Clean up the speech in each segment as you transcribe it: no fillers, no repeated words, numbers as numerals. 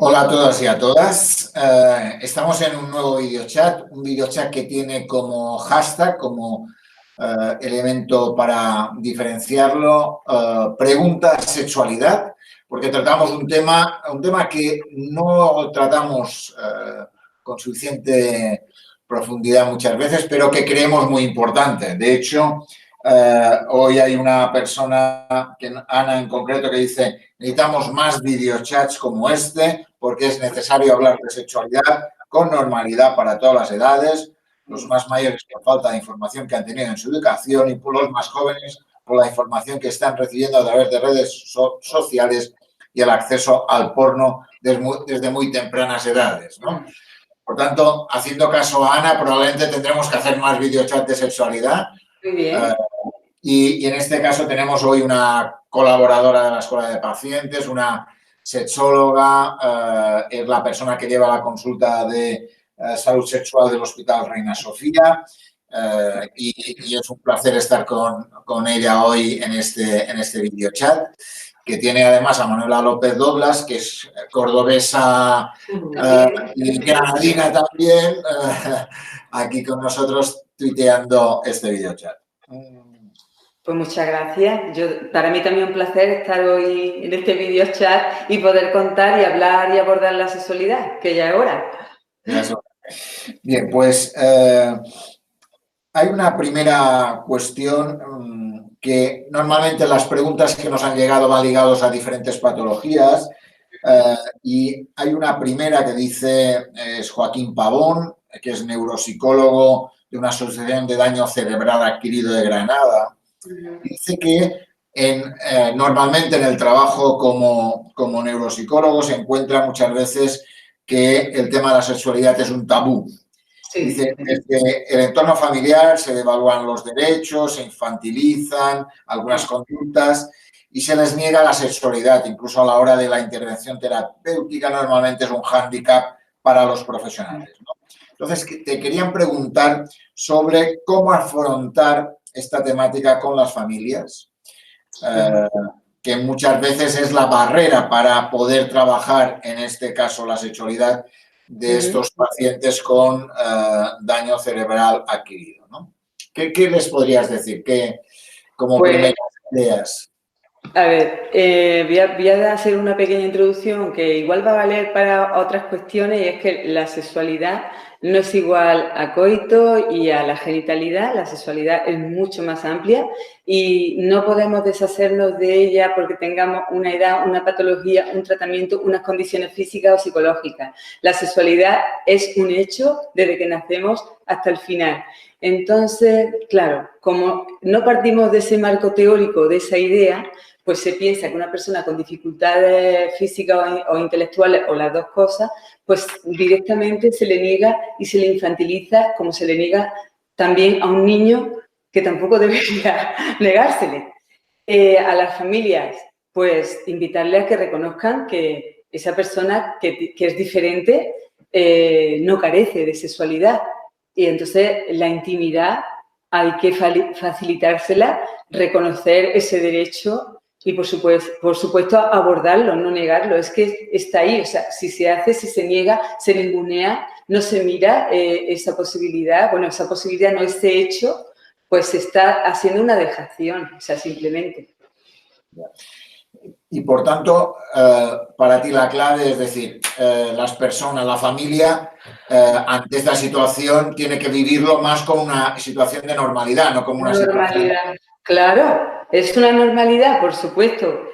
Hola a todos y a todas. Estamos en un nuevo un videochat que tiene como hashtag, como elemento para diferenciarlo, pregunta sexualidad, porque tratamos un tema que no tratamos con suficiente profundidad muchas veces, pero que creemos muy importante. De hecho, hoy hay una persona, Ana en concreto, que dice: necesitamos más videochats como este porque es necesario hablar de sexualidad con normalidad para todas las edades, los más mayores por falta de información que han tenido en su educación y por los más jóvenes por la información que están recibiendo a través de redes sociales y el acceso al porno desde muy tempranas edades, ¿no? Por tanto, haciendo caso a Ana, probablemente tendremos que hacer más videochats de sexualidad. Muy bien. Y en este caso tenemos hoy una colaboradora de la Escuela de Pacientes, una sexóloga, es la persona que lleva la consulta de salud sexual del Hospital Reina Sofía, y es un placer estar con ella hoy en este videochat, que tiene además a Manuela López Doblas, que es cordobesa y granadina también, aquí con nosotros tuiteando este videochat. Pues muchas gracias. Para mí también un placer estar hoy en este videochat y poder contar y hablar y abordar la sexualidad, que ya es hora. Bien, pues hay una primera cuestión que normalmente las preguntas que nos han llegado van ligados a diferentes patologías, y hay una primera que dice, es Joaquín Pavón, que es neuropsicólogo de una asociación de daño cerebral adquirido de Granada. Dice que normalmente en el trabajo como neuropsicólogo se encuentra muchas veces que el tema de la sexualidad es un tabú. Sí. Dice, desde el entorno familiar se devalúan los derechos, se infantilizan algunas conductas y se les niega la sexualidad. Incluso a la hora de la intervención terapéutica normalmente es un hándicap para los profesionales, ¿no? Entonces, te querían preguntar sobre cómo afrontar esta temática con las familias, que muchas veces es la barrera para poder trabajar, en este caso, la sexualidad de estos pacientes con daño cerebral adquirido, ¿no? ¿Qué les podrías decir? Como primeras ideas. A ver, voy a hacer una pequeña introducción que igual va a valer para otras cuestiones, y es que la sexualidad no es igual a coito y a la genitalidad. La sexualidad es mucho más amplia y no podemos deshacernos de ella porque tengamos una edad, una patología, un tratamiento, unas condiciones físicas o psicológicas. La sexualidad es un hecho desde que nacemos hasta el final. Entonces, claro, como no partimos de ese marco teórico, de esa idea, pues se piensa que una persona con dificultades físicas o intelectuales, o las dos cosas, pues directamente se le niega y se le infantiliza, como se le niega también a un niño, que tampoco debería negársele. A las familias, pues invitarle a que reconozcan que esa persona que es diferente no carece de sexualidad. Y entonces la intimidad hay que facilitársela, reconocer ese derecho y, por supuesto, abordarlo, no negarlo. Es que está ahí, o sea, si se hace, si se niega, se ningunea, no se mira esa posibilidad. Bueno, esa posibilidad no, ese hecho, pues se está haciendo una dejación, o sea, simplemente. Y, por tanto, para ti la clave es decir, las personas, la familia, ante esta situación tiene que vivirlo más como una situación de normalidad, no como una situación... Claro, es una normalidad, por supuesto,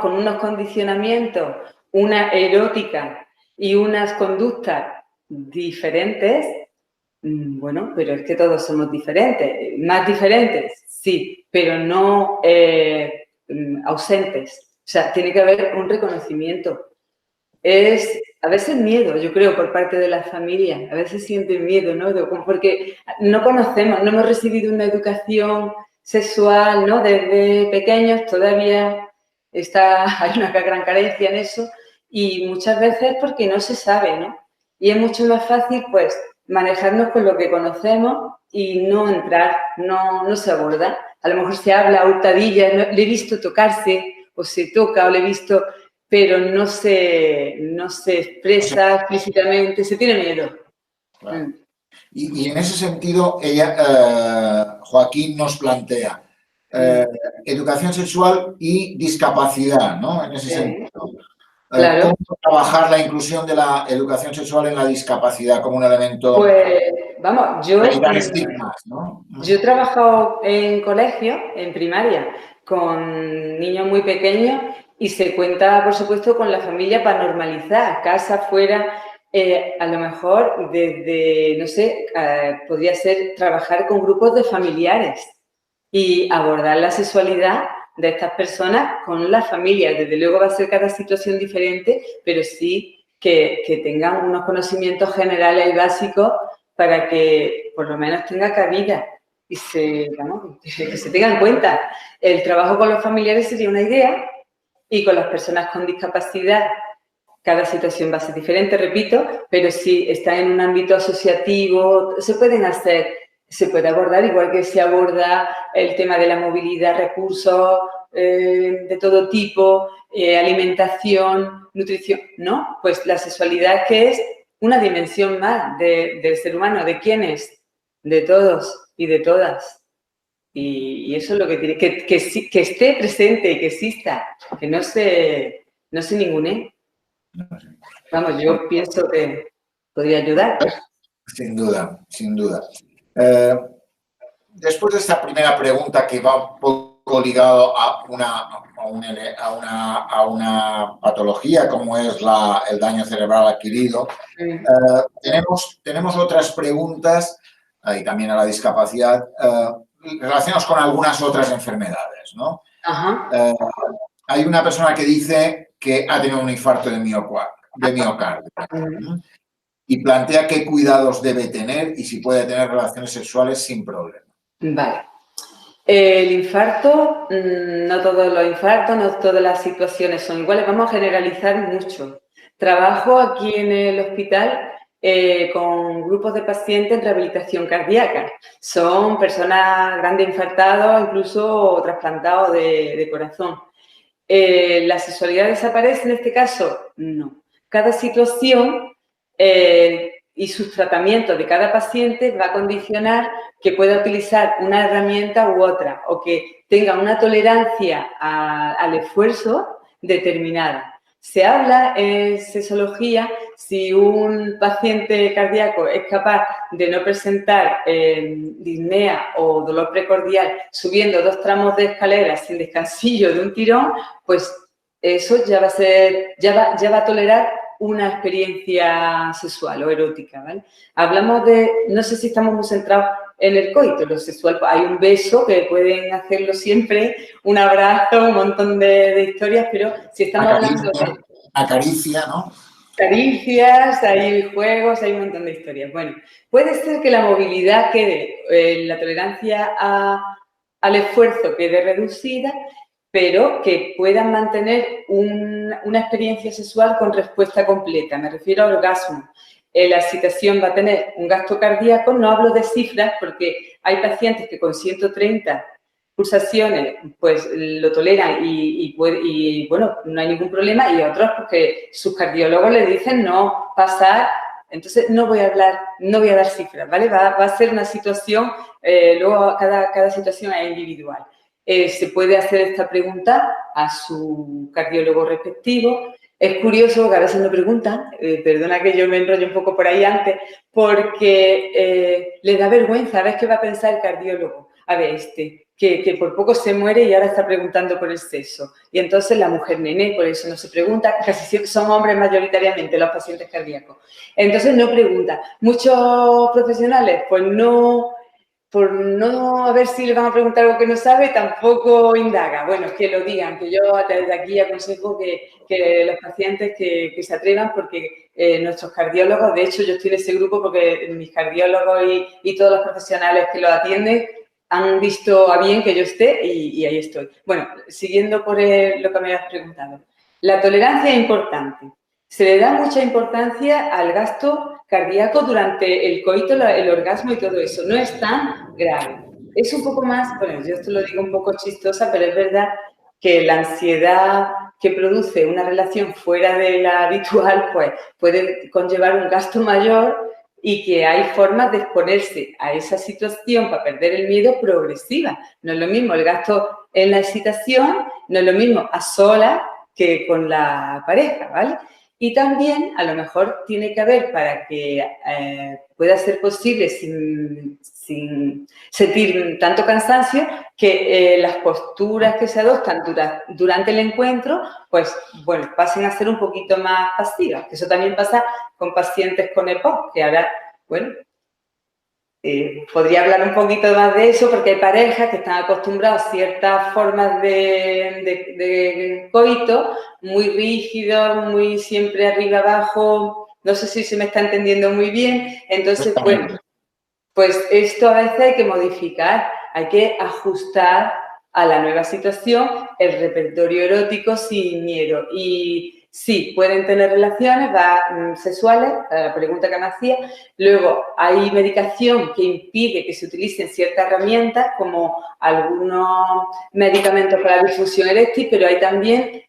con unos condicionamientos, una erótica y unas conductas diferentes. Bueno, pero es que todos somos diferentes. Más diferentes, sí, pero no ausentes. O sea, tiene que haber un reconocimiento. Es a veces miedo, yo creo, por parte de las familias. A veces sienten miedo, ¿no? Porque no conocemos, no hemos recibido una educación sexual, ¿no? Desde pequeños todavía hay una gran carencia en eso, y muchas veces porque no se sabe, ¿no? Y es mucho más fácil, pues, manejarnos con lo que conocemos y no entrar, no se aborda. A lo mejor se habla a hurtadillas, ¿no? Le he visto tocarse, o se toca, o le he visto... pero no se expresa explícitamente, se tiene miedo. Claro. Y en ese sentido, Joaquín nos plantea educación sexual y discapacidad, ¿no? En ese sentido. Claro. ¿Cómo trabajar la inclusión de la educación sexual en la discapacidad como un elemento Pues, vamos, para evitar estigmas, ¿no? Yo he trabajado en colegio, en primaria, con niños muy pequeños y se cuenta, por supuesto, con la familia para normalizar, casa, fuera, a lo mejor desde, no sé, podría ser trabajar con grupos de familiares y abordar la sexualidad de estas personas con las familias. Desde luego va a ser cada situación diferente, pero sí que tengan unos conocimientos generales y básicos para que por lo menos tenga cabida y que se tenga en cuenta. El trabajo con los familiares sería una idea y con las personas con discapacidad cada situación va a ser diferente, repito, pero si está en un ámbito asociativo, se puede abordar igual que se aborda el tema de la movilidad, recursos de todo tipo, alimentación, nutrición, ¿no? Pues la sexualidad que es una dimensión más del ser humano, ¿de quiénes? De todos y de todas. Y eso es lo que tiene, que esté presente y que exista, que no se ningune. Vamos, yo pienso que podría ayudar. Sin duda, sin duda. Después de esta primera pregunta que va un poco ligado a una patología como es el daño cerebral adquirido, tenemos otras preguntas y también a la discapacidad relacionadas con algunas otras enfermedades, ¿no? Ajá. Hay una persona que dice que ha tenido un infarto de miocardio y plantea qué cuidados debe tener y si puede tener relaciones sexuales sin problema. Vale. El infarto, no todos los infartos, no todas las situaciones son iguales. Vamos a generalizar mucho. Trabajo aquí en el hospital con grupos de pacientes en rehabilitación cardíaca. Son personas grandes infartados, incluso trasplantados de corazón. ¿La sexualidad desaparece en este caso? No. Cada situación y sus tratamientos de cada paciente va a condicionar que pueda utilizar una herramienta u otra o que tenga una tolerancia al esfuerzo determinada. Se habla en sexología si un paciente cardíaco es capaz de no presentar disnea o dolor precordial subiendo 2 tramos de escalera sin descansillo de un tirón, pues eso ya va a ser, ya va a tolerar una experiencia sexual o erótica, ¿vale? Hablamos de, no sé si estamos muy centrados en el coito, lo sexual, hay un beso que pueden hacerlo siempre, un abrazo, un montón de historias, pero si estamos hablando de... Acaricia, ¿no? Caricias, hay juegos, hay un montón de historias. Bueno, puede ser que la movilidad quede, la tolerancia al esfuerzo quede reducida, pero que puedan mantener una experiencia sexual con respuesta completa. Me refiero al orgasmo. La excitación va a tener un gasto cardíaco, no hablo de cifras porque hay pacientes que con 130 pulsaciones pues lo toleran y bueno, no hay ningún problema, y otros porque sus cardiólogos le dicen no pasar. Entonces, no voy a dar cifras, ¿vale? Va a ser una situación, luego cada situación es individual. Se puede hacer esta pregunta a su cardiólogo respectivo. Es curioso que a veces me preguntan, perdona que yo me enrollo un poco por ahí antes, porque les da vergüenza, a ver qué va a pensar el cardiólogo. A ver, que por poco se muere y ahora está preguntando por el sexo. Y entonces la mujer nené, por eso no se pregunta, casi siempre son hombres mayoritariamente los pacientes cardíacos. Entonces no pregunta. Muchos profesionales, pues no, por no a ver si le van a preguntar algo que no sabe, tampoco indaga. Bueno, que lo digan, que yo desde aquí aconsejo que los pacientes que se atrevan, porque nuestros cardiólogos, de hecho yo estoy en ese grupo porque mis cardiólogos y todos los profesionales que lo atienden han visto a bien que yo esté y ahí estoy. Bueno, siguiendo por lo que me has preguntado. La tolerancia es importante. Se le da mucha importancia al gasto cardíaco durante el coito, el orgasmo y todo eso. No es tan grave. Es un poco más, bueno, yo esto lo digo un poco chistosa, pero es verdad que la ansiedad que produce una relación fuera de la habitual, pues puede conllevar un gasto mayor y que hay formas de exponerse a esa situación para perder el miedo progresiva. No es lo mismo el gasto en la excitación, no es lo mismo a solas que con la pareja, ¿vale? Y también, a lo mejor, tiene que haber, para que pueda ser posible sin sentir tanto cansancio, que las posturas que se adoptan durante el encuentro, pues, bueno, pasen a ser un poquito más pasivas. Eso también pasa con pacientes con EPOC, que ahora, bueno, podría hablar un poquito más de eso, porque hay parejas que están acostumbradas a ciertas formas de coito, muy rígidos, muy siempre arriba, abajo, no sé si se me está entendiendo muy bien. Entonces, bueno, pues esto a veces hay que modificar, hay que ajustar a la nueva situación el repertorio erótico sin miedo. Y sí, pueden tener relaciones sexuales, la pregunta que me hacía. Luego, hay medicación que impide que se utilicen ciertas herramientas, como algunos medicamentos para la disfunción eréctil, pero hay también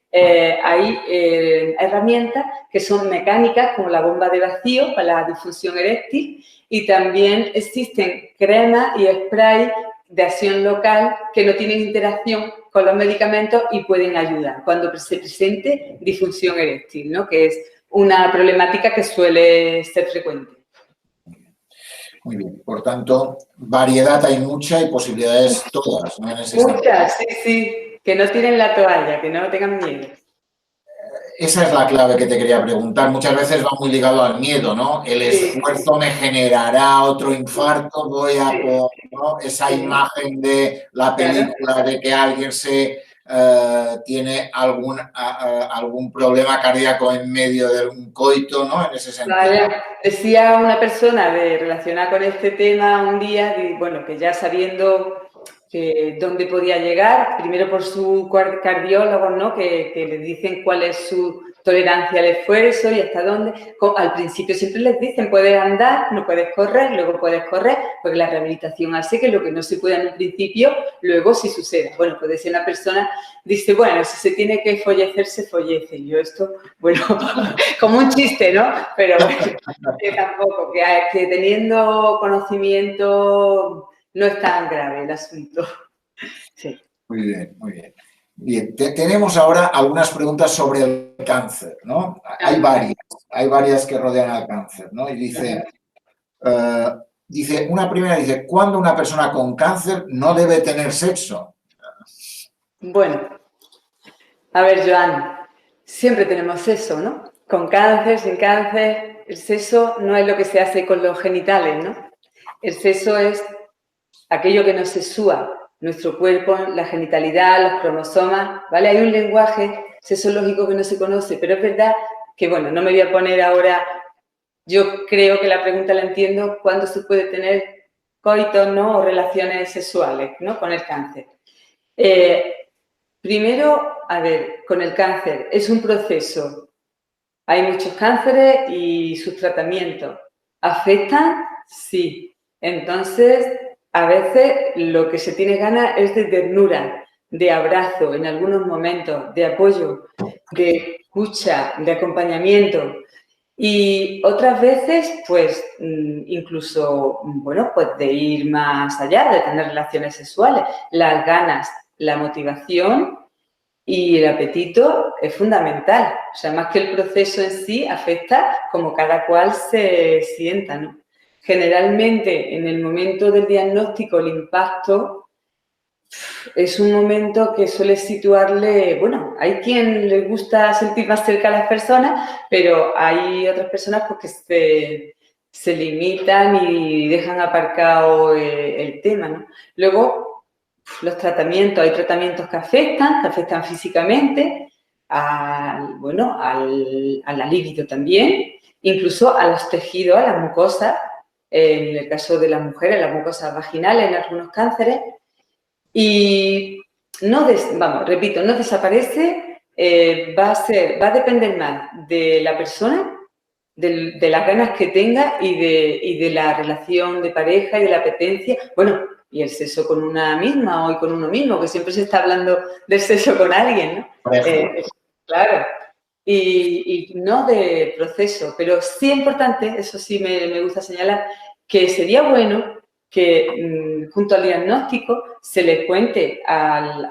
herramientas que son mecánicas, como la bomba de vacío para la disfunción eréctil, y también existen cremas y spray de acción local que no tienen interacción con los medicamentos y pueden ayudar cuando se presente disfunción eréctil, ¿no? Que es una problemática que suele ser frecuente. Muy bien, por tanto, variedad hay mucha y posibilidades todas, ¿no? Muchas, sí, que no tiren la toalla, que no tengan miedo. Esa es la clave que te quería preguntar. Muchas veces va muy ligado al miedo, ¿no? El esfuerzo me generará otro infarto, voy a por, ¿no? Esa imagen de la película de que alguien tiene algún problema cardíaco en medio de un coito, ¿no? En ese sentido. Vale. Decía una persona relacionada con este tema un día, bueno, que ya sabiendo dónde podía llegar, primero por su cardiólogo, ¿no? Que le dicen cuál es su tolerancia al esfuerzo y hasta dónde. Al principio siempre les dicen, puedes andar, no puedes correr, luego puedes correr, porque la rehabilitación hace que lo que no se pueda en un principio, luego sí suceda. Bueno, puede ser una persona, dice, bueno, si se tiene que follecer, se follece. Y yo esto, bueno, como un chiste, ¿no? Pero que tampoco, que teniendo conocimiento no es tan grave el asunto. Sí. Muy bien, muy bien. Bien, tenemos ahora algunas preguntas sobre el cáncer, ¿no? Hay varias que rodean al cáncer, ¿no? Y una primera dice, ¿cuándo una persona con cáncer no debe tener sexo? Bueno, a ver, Joan, siempre tenemos sexo, ¿no? Con cáncer, sin cáncer, el sexo no es lo que se hace con los genitales, ¿no? El sexo es aquello que nos sexúa, nuestro cuerpo, la genitalidad, los cromosomas, ¿vale? Hay un lenguaje sexológico que no se conoce, pero es verdad que, bueno, no me voy a poner ahora, yo creo que la pregunta la entiendo, ¿cuándo se puede tener coitos, ¿no? O relaciones sexuales, ¿no? Con el cáncer. Primero, a ver, con el cáncer, es un proceso. Hay muchos cánceres y sus tratamientos. ¿Afectan? Sí. Entonces, a veces lo que se tiene ganas es de ternura, de abrazo en algunos momentos, de apoyo, de escucha, de acompañamiento. Y otras veces, pues, incluso, bueno, pues de ir más allá, de tener relaciones sexuales. Las ganas, la motivación y el apetito es fundamental. O sea, más que el proceso en sí, afecta como cada cual se sienta, ¿no? Generalmente, en el momento del diagnóstico, el impacto es un momento que suele situarle, bueno, hay quien le gusta sentir más cerca a las personas, pero hay otras personas pues, que se limitan y dejan aparcado el tema, ¿no? Luego, los tratamientos, hay tratamientos que afectan físicamente, bueno, a la libido también, incluso a los tejidos, a las mucosas, en el caso de las mujeres, las mucosas vaginales, en algunos cánceres. Y no desaparece, va a depender más de la persona, de las ganas que tenga y de la relación de pareja y de la apetencia. Bueno, y el sexo con una misma o con uno mismo, que siempre se está hablando del sexo con alguien, ¿no? Claro. Y no de proceso, pero sí es importante, eso sí me gusta señalar, que sería bueno que junto al diagnóstico se les cuente a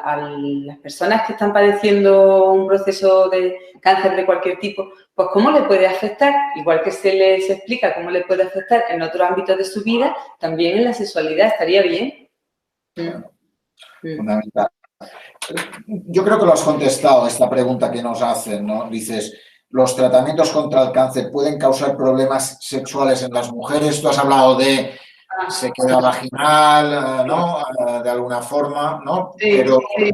las personas que están padeciendo un proceso de cáncer de cualquier tipo, pues cómo le puede afectar, igual que se les explica cómo le puede afectar en otros ámbitos de su vida, también en la sexualidad, estaría bien. Fundamental. Yo creo que lo has contestado a esta pregunta que nos hacen, ¿no? Dices, ¿los tratamientos contra el cáncer pueden causar problemas sexuales en las mujeres? Tú has hablado de sequedad vaginal, ¿no? De alguna forma, ¿no? Sí, Pero... sí.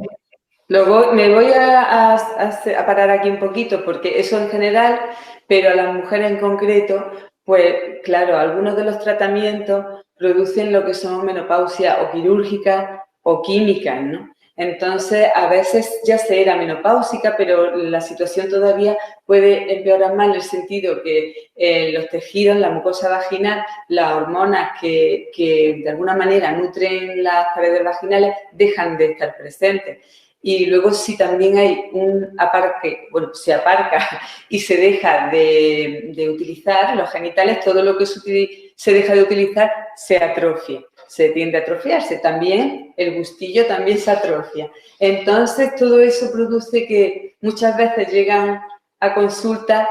Me voy a parar aquí un poquito porque eso en general, pero a las mujeres en concreto, pues claro, algunos de los tratamientos producen lo que son menopausia o quirúrgica o químicas, ¿no? Entonces, a veces ya se era menopáusica, pero la situación todavía puede empeorar más en el sentido que los tejidos, la mucosa vaginal, las hormonas que de alguna manera nutren las paredes vaginales dejan de estar presentes. Y luego si también hay un aparque, bueno, se aparca y se deja de utilizar los genitales, todo lo que se deja de utilizar se atrofia, se tiende a atrofiarse. También el gustillo también se atrofia. Entonces todo eso produce que muchas veces llegan a consulta,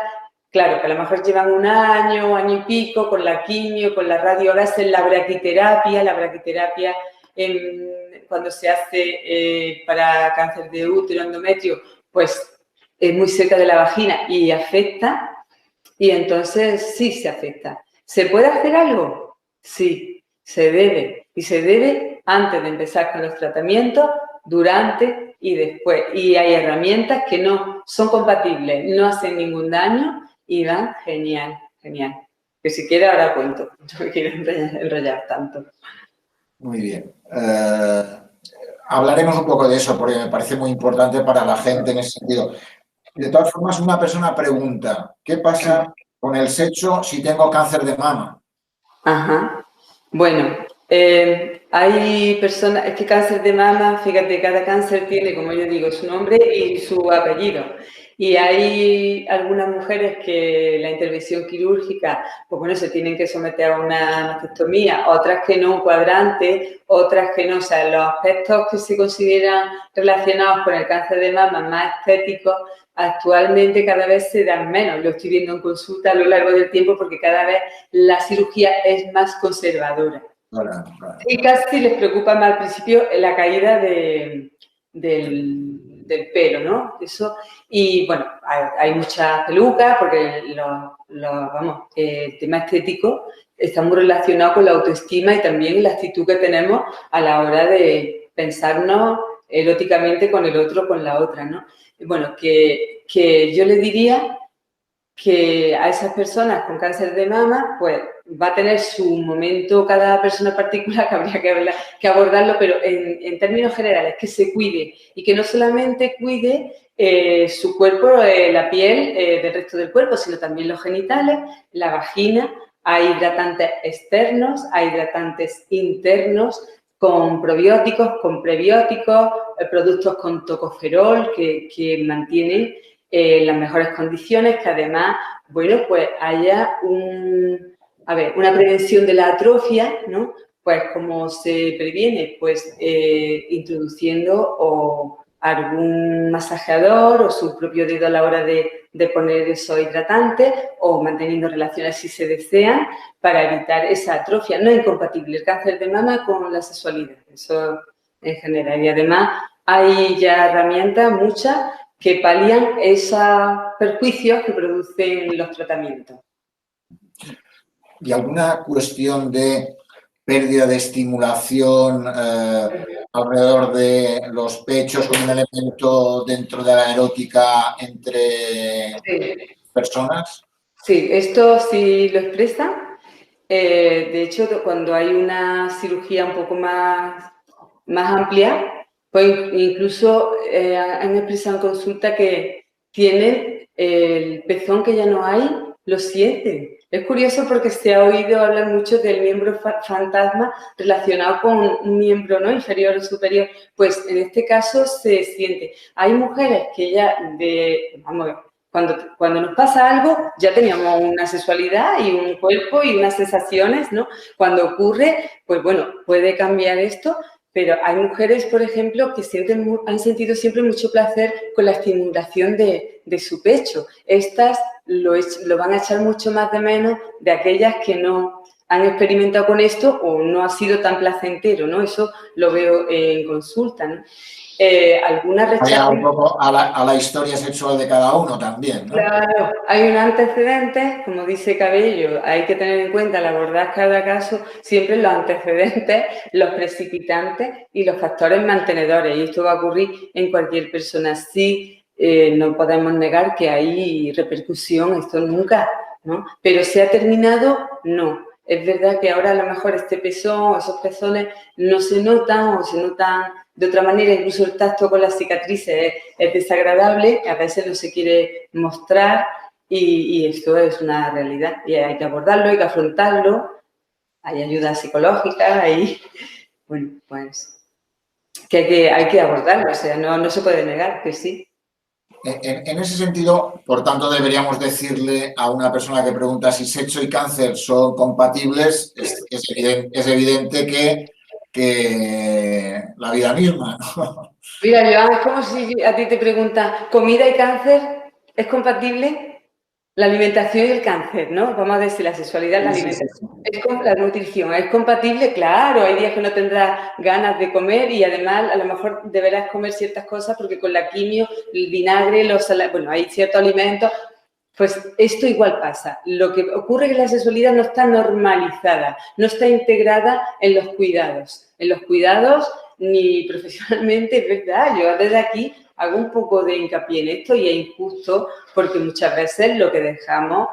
claro, que a lo mejor llevan un año y pico con la quimio, con la radio, ahora hacen la braquiterapia cuando se hace para cáncer de útero, endometrio, pues es muy cerca de la vagina y afecta, y entonces sí se afecta. ¿Se puede hacer algo? Sí, se debe. Y se debe antes de empezar con los tratamientos, durante y después. Y hay herramientas que no son compatibles, no hacen ningún daño y van genial, genial. Que si quiere ahora cuento, no me quiero enrollar tanto. Muy bien. Hablaremos un poco de eso porque me parece muy importante para la gente en ese sentido. De todas formas, una persona pregunta, ¿qué pasa con el sexo si tengo cáncer de mama? Ajá. Bueno, hay personas, es que cáncer de mama, fíjate, cada cáncer tiene, como yo digo, su nombre y su apellido. Y hay algunas mujeres que la intervención quirúrgica, pues bueno, se tienen que someter a una mastectomía, otras que no, un cuadrante, otras que no. O sea, los aspectos que se consideran relacionados con el cáncer de mama más estéticos, actualmente cada vez se dan menos. Lo estoy viendo en consulta a lo largo del tiempo porque cada vez la cirugía es más conservadora. Claro. Y casi les preocupa más al principio la caída del pelo, ¿no? Eso, y bueno, hay muchas pelucas porque el tema estético está muy relacionado con la autoestima y también la actitud que tenemos a la hora de pensarnos eróticamente con el otro, con la otra, ¿no? Bueno, que yo le diría que a esas personas con cáncer de mama, pues va a tener su momento cada persona particular que habría que abordarlo, pero en términos generales, que se cuide y que no solamente cuide su cuerpo, la piel del resto del cuerpo, sino también los genitales, la vagina. Hay hidratantes externos, hay hidratantes internos, con probióticos, con prebióticos, productos con tocoferol que mantienen las mejores condiciones, que además, bueno, pues haya una prevención de la atrofia, ¿no? Pues como se previene, pues introduciendo algún masajeador o su propio dedo a la hora de poner esos hidratantes o manteniendo relaciones si se desean para evitar esa atrofia. No es incompatible el cáncer de mama con la sexualidad, eso en general. Y además hay ya herramientas, muchas, que palían esos perjuicios que producen los tratamientos. ¿Y alguna cuestión de pérdida de estimulación alrededor de los pechos como un elemento dentro de la erótica entre personas? Sí, esto sí lo expresan. De hecho, cuando hay una cirugía un poco más amplia, pues incluso han expresado en consulta que tienen el pezón que ya no hay, lo sienten. Es curioso porque se ha oído hablar mucho del miembro fantasma relacionado con un miembro, ¿no?, inferior o superior. Pues en este caso se siente. Hay mujeres que ya vamos, cuando nos pasa algo ya teníamos una sexualidad y un cuerpo y unas sensaciones, ¿no? Cuando ocurre, pues bueno, puede cambiar esto, pero hay mujeres, por ejemplo, que han sentido siempre mucho placer con la estimulación de su pecho. Estas lo van a echar mucho más de menos de aquellas que no han experimentado con esto o no ha sido tan placentero, ¿no? Eso lo veo en consulta, ¿no? Algunas rechazan... un poco a la historia sexual de cada uno también, ¿no? Claro, hay un antecedente, como dice Cabello, hay que tener en cuenta al abordar cada caso siempre los antecedentes, los precipitantes y los factores mantenedores. Y esto va a ocurrir en cualquier persona. Sí, no podemos negar que hay repercusión, esto nunca, ¿no? Pero ¿se ha terminado? No. Es verdad que ahora a lo mejor este pezón, esos pezones no se notan o se notan de otra manera, incluso el tacto con las cicatrices es desagradable, a veces no se quiere mostrar y esto es una realidad y hay que abordarlo, hay que afrontarlo, hay ayuda psicológica, hay, bueno, pues que hay que abordarlo, o sea, no se puede negar que sí. En ese sentido, por tanto, deberíamos decirle a una persona que pregunta si sexo y cáncer son compatibles, es evidente que la vida misma, ¿no? Mira, Joan, es como si a ti te preguntan, ¿comida y cáncer es compatible? La alimentación y el cáncer, ¿no? Vamos a decir, la sexualidad, la alimentación, la nutrición, ¿es compatible? Claro, hay días que no tendrás ganas de comer y además a lo mejor deberás comer ciertas cosas porque con la quimio, el vinagre, bueno, hay ciertos alimentos, pues esto igual pasa. Lo que ocurre es que la sexualidad no está normalizada, no está integrada en los cuidados. En los cuidados, ni profesionalmente, es verdad, yo desde aquí hago un poco de hincapié en esto y es injusto porque muchas veces lo que dejamos,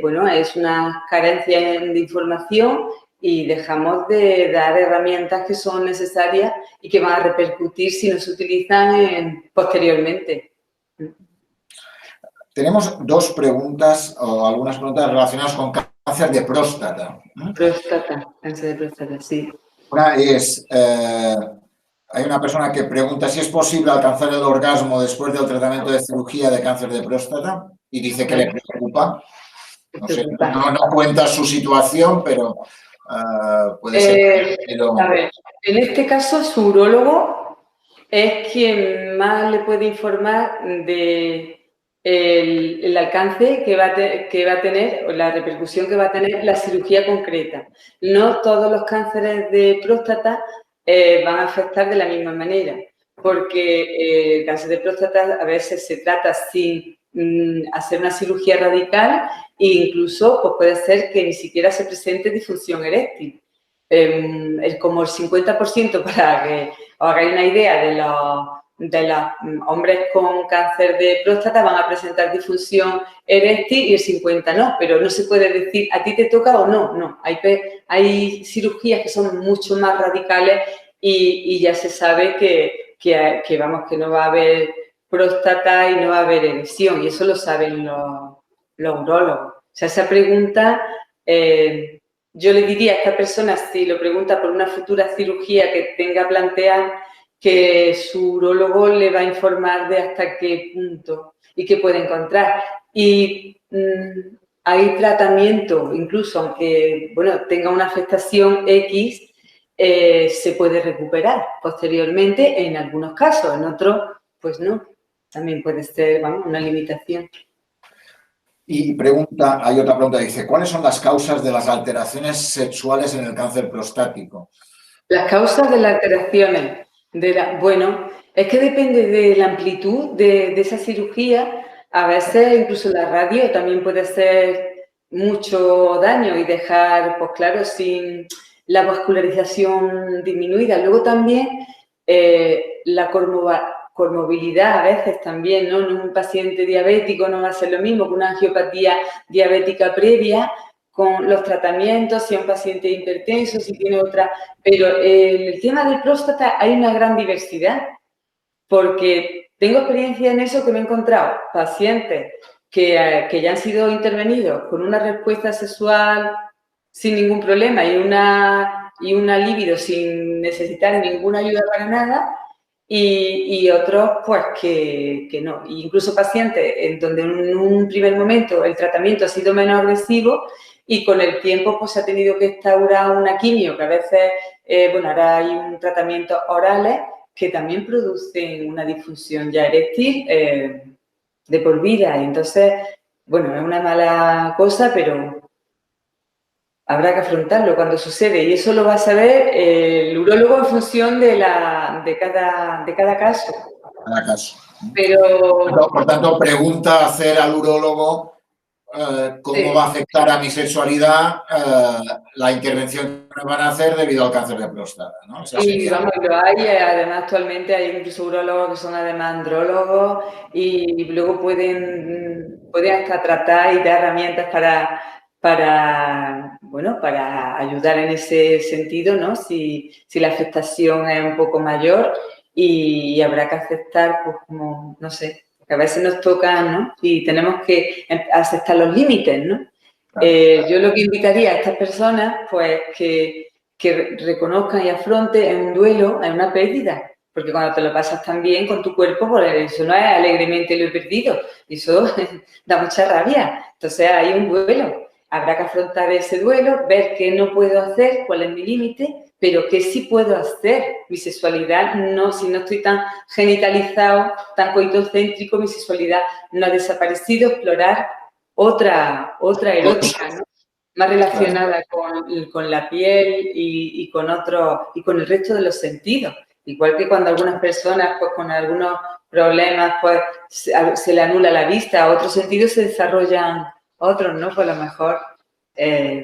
bueno, es una carencia de información y dejamos de dar herramientas que son necesarias y que van a repercutir si no se utilizan posteriormente. Tenemos dos preguntas o algunas preguntas relacionadas con cáncer de próstata. Próstata, cáncer de próstata, sí. Una es, hay una persona que pregunta si es posible alcanzar el orgasmo después del tratamiento de cirugía de cáncer de próstata y dice que le preocupa. No sé, no cuenta su situación, pero puede ser. A ver, en este caso su urólogo es quien más le puede informar de el alcance que va a tener o la repercusión que va a tener la cirugía concreta. No todos los cánceres de próstata van a afectar de la misma manera, porque el cáncer de próstata a veces se trata sin hacer una cirugía radical e incluso pues puede ser que ni siquiera se presente disfunción eréctil. Como el 50%, para que os hagáis una idea, de los hombres con cáncer de próstata van a presentar disfunción eréctil y el 50% no, pero no se puede decir a ti te toca o no, no. Hay cirugías que son mucho más radicales y ya se sabe que no va a haber próstata y no va a haber erección y eso lo saben los urólogos. O sea, esa pregunta... yo le diría a esta persona, si lo pregunta por una futura cirugía que tenga planteada, que su urólogo le va a informar de hasta qué punto y qué puede encontrar. Y hay tratamiento, incluso aunque bueno, tenga una afectación X, se puede recuperar posteriormente en algunos casos, en otros, pues no. También puede ser una limitación. Y hay otra pregunta, dice, ¿cuáles son las causas de las alteraciones sexuales en el cáncer prostático? Las causas de las alteraciones, bueno, es que depende de la amplitud de esa cirugía. A veces incluso la radio también puede hacer mucho daño y dejar, pues claro, sin la vascularización disminuida. Luego también la comorbilidad a veces también, ¿no? En un paciente diabético no va a ser lo mismo que una angiopatía diabética previa con los tratamientos, si es un paciente hipertenso, si tiene otra. Pero en el tema de próstata hay una gran diversidad, porque tengo experiencia en eso que me he encontrado pacientes que ya han sido intervenidos con una respuesta sexual sin ningún problema y una libido sin necesitar ninguna ayuda para nada, y otros pues que no. Incluso pacientes en donde en un primer momento el tratamiento ha sido menos agresivo y con el tiempo pues se ha tenido que instaurar una quimio, que a veces, bueno, ahora hay un tratamiento orales que también producen una disfunción ya eréctil de por vida. Y entonces, bueno, es una mala cosa, pero habrá que afrontarlo cuando sucede. Y eso lo va a saber el urólogo en función de cada caso. Cada caso. Pero... Por tanto, pregunta hacer al urólogo cómo va a afectar a mi sexualidad la intervención que me van a hacer debido al cáncer de próstata, ¿no? Y vamos, lo hay, además actualmente hay incluso urólogos que son además andrólogos y luego pueden hasta tratar y dar herramientas para ayudar en ese sentido, ¿no? Si la afectación es un poco mayor y habrá que aceptar, pues como, no sé, que a veces nos toca, ¿no? Y tenemos que aceptar los límites, ¿no? Yo lo que invitaría a estas personas, pues que reconozcan y afronten un duelo, es una pérdida. Porque cuando te lo pasas tan bien con tu cuerpo, pues eso no es alegremente lo he perdido. Eso da mucha rabia. Entonces hay un duelo. Habrá que afrontar ese duelo, ver qué no puedo hacer, cuál es mi límite, pero qué sí puedo hacer. Mi sexualidad, no, si no estoy tan genitalizado, tan coitocéntrico, mi sexualidad no ha desaparecido. Explorar otra erótica, ¿no? Más relacionada con la piel y con el resto de los sentidos. Igual que cuando algunas personas, pues con algunos problemas, pues se le anula la vista, a otros sentidos se desarrollan otros, ¿no? Pues a lo mejor,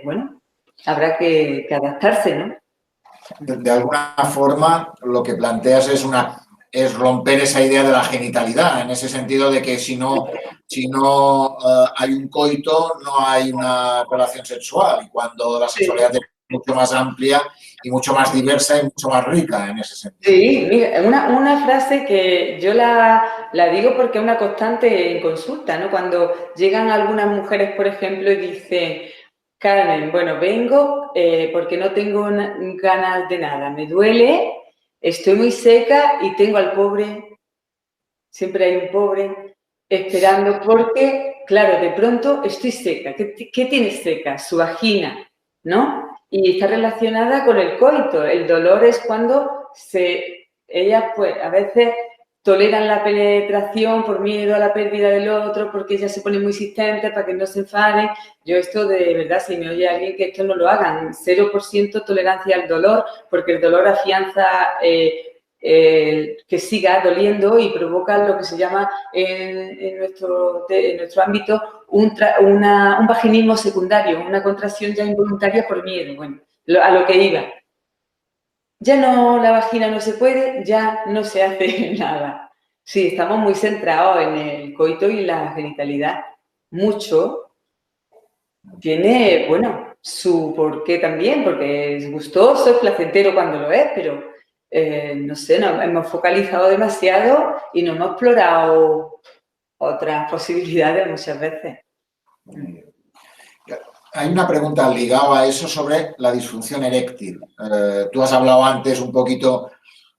bueno, habrá que adaptarse, ¿no? De alguna forma, lo que planteas es romper esa idea de la genitalidad, en ese sentido de que si no hay un coito, no hay una relación sexual, y cuando la sexualidad es mucho más amplia y mucho más diversa y mucho más rica en ese sentido. Sí, mira, una frase que yo la digo porque es una constante en consulta, ¿no? Cuando llegan algunas mujeres, por ejemplo, y dicen, Carmen, bueno, vengo porque no tengo ganas de nada, me duele, estoy muy seca y tengo al pobre, siempre hay un pobre, esperando porque, claro, de pronto estoy seca. ¿Qué tiene seca? Su vagina, ¿no? Y está relacionada con el coito. El dolor es cuando ellas, pues, a veces toleran la penetración por miedo a la pérdida del otro, porque ellas se ponen muy insistentes para que no se enfaden. Yo esto, de verdad, si me oye alguien, que esto no lo hagan. 0% tolerancia al dolor, porque el dolor afianza que siga doliendo y provoca lo que se llama en nuestro ámbito un vaginismo secundario, una contracción ya involuntaria por miedo. Bueno, a lo que iba. Ya no, la vagina no se puede, ya no se hace nada. Sí, estamos muy centrados en el coito y la genitalidad. Mucho. Tiene, bueno, su porqué también, porque es gustoso, es placentero cuando lo es, pero no sé, nos hemos focalizado demasiado y no hemos explorado otras posibilidades muchas veces. Hay una pregunta ligada a eso sobre la disfunción eréctil. Tú has hablado antes un poquito,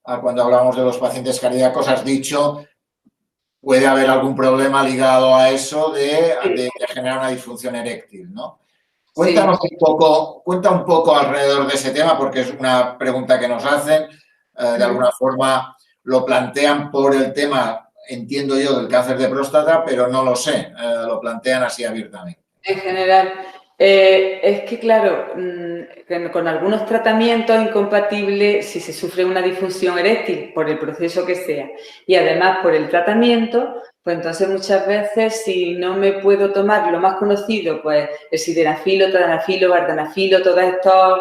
cuando hablábamos de los pacientes cardíacos, has dicho puede haber algún problema ligado a eso de generar una disfunción eréctil, ¿no? Cuéntanos cuenta un poco alrededor de ese tema, porque es una pregunta que nos hacen. De alguna forma lo plantean por el tema, entiendo yo, del cáncer de próstata, pero no lo sé, lo plantean así abiertamente. En general, es que, claro, con algunos tratamientos incompatibles, si se sufre una disfunción eréctil por el proceso que sea y además por el tratamiento, pues entonces muchas veces si no me puedo tomar lo más conocido, pues el sildenafilo, tadalafilo, vardenafilo, todos estos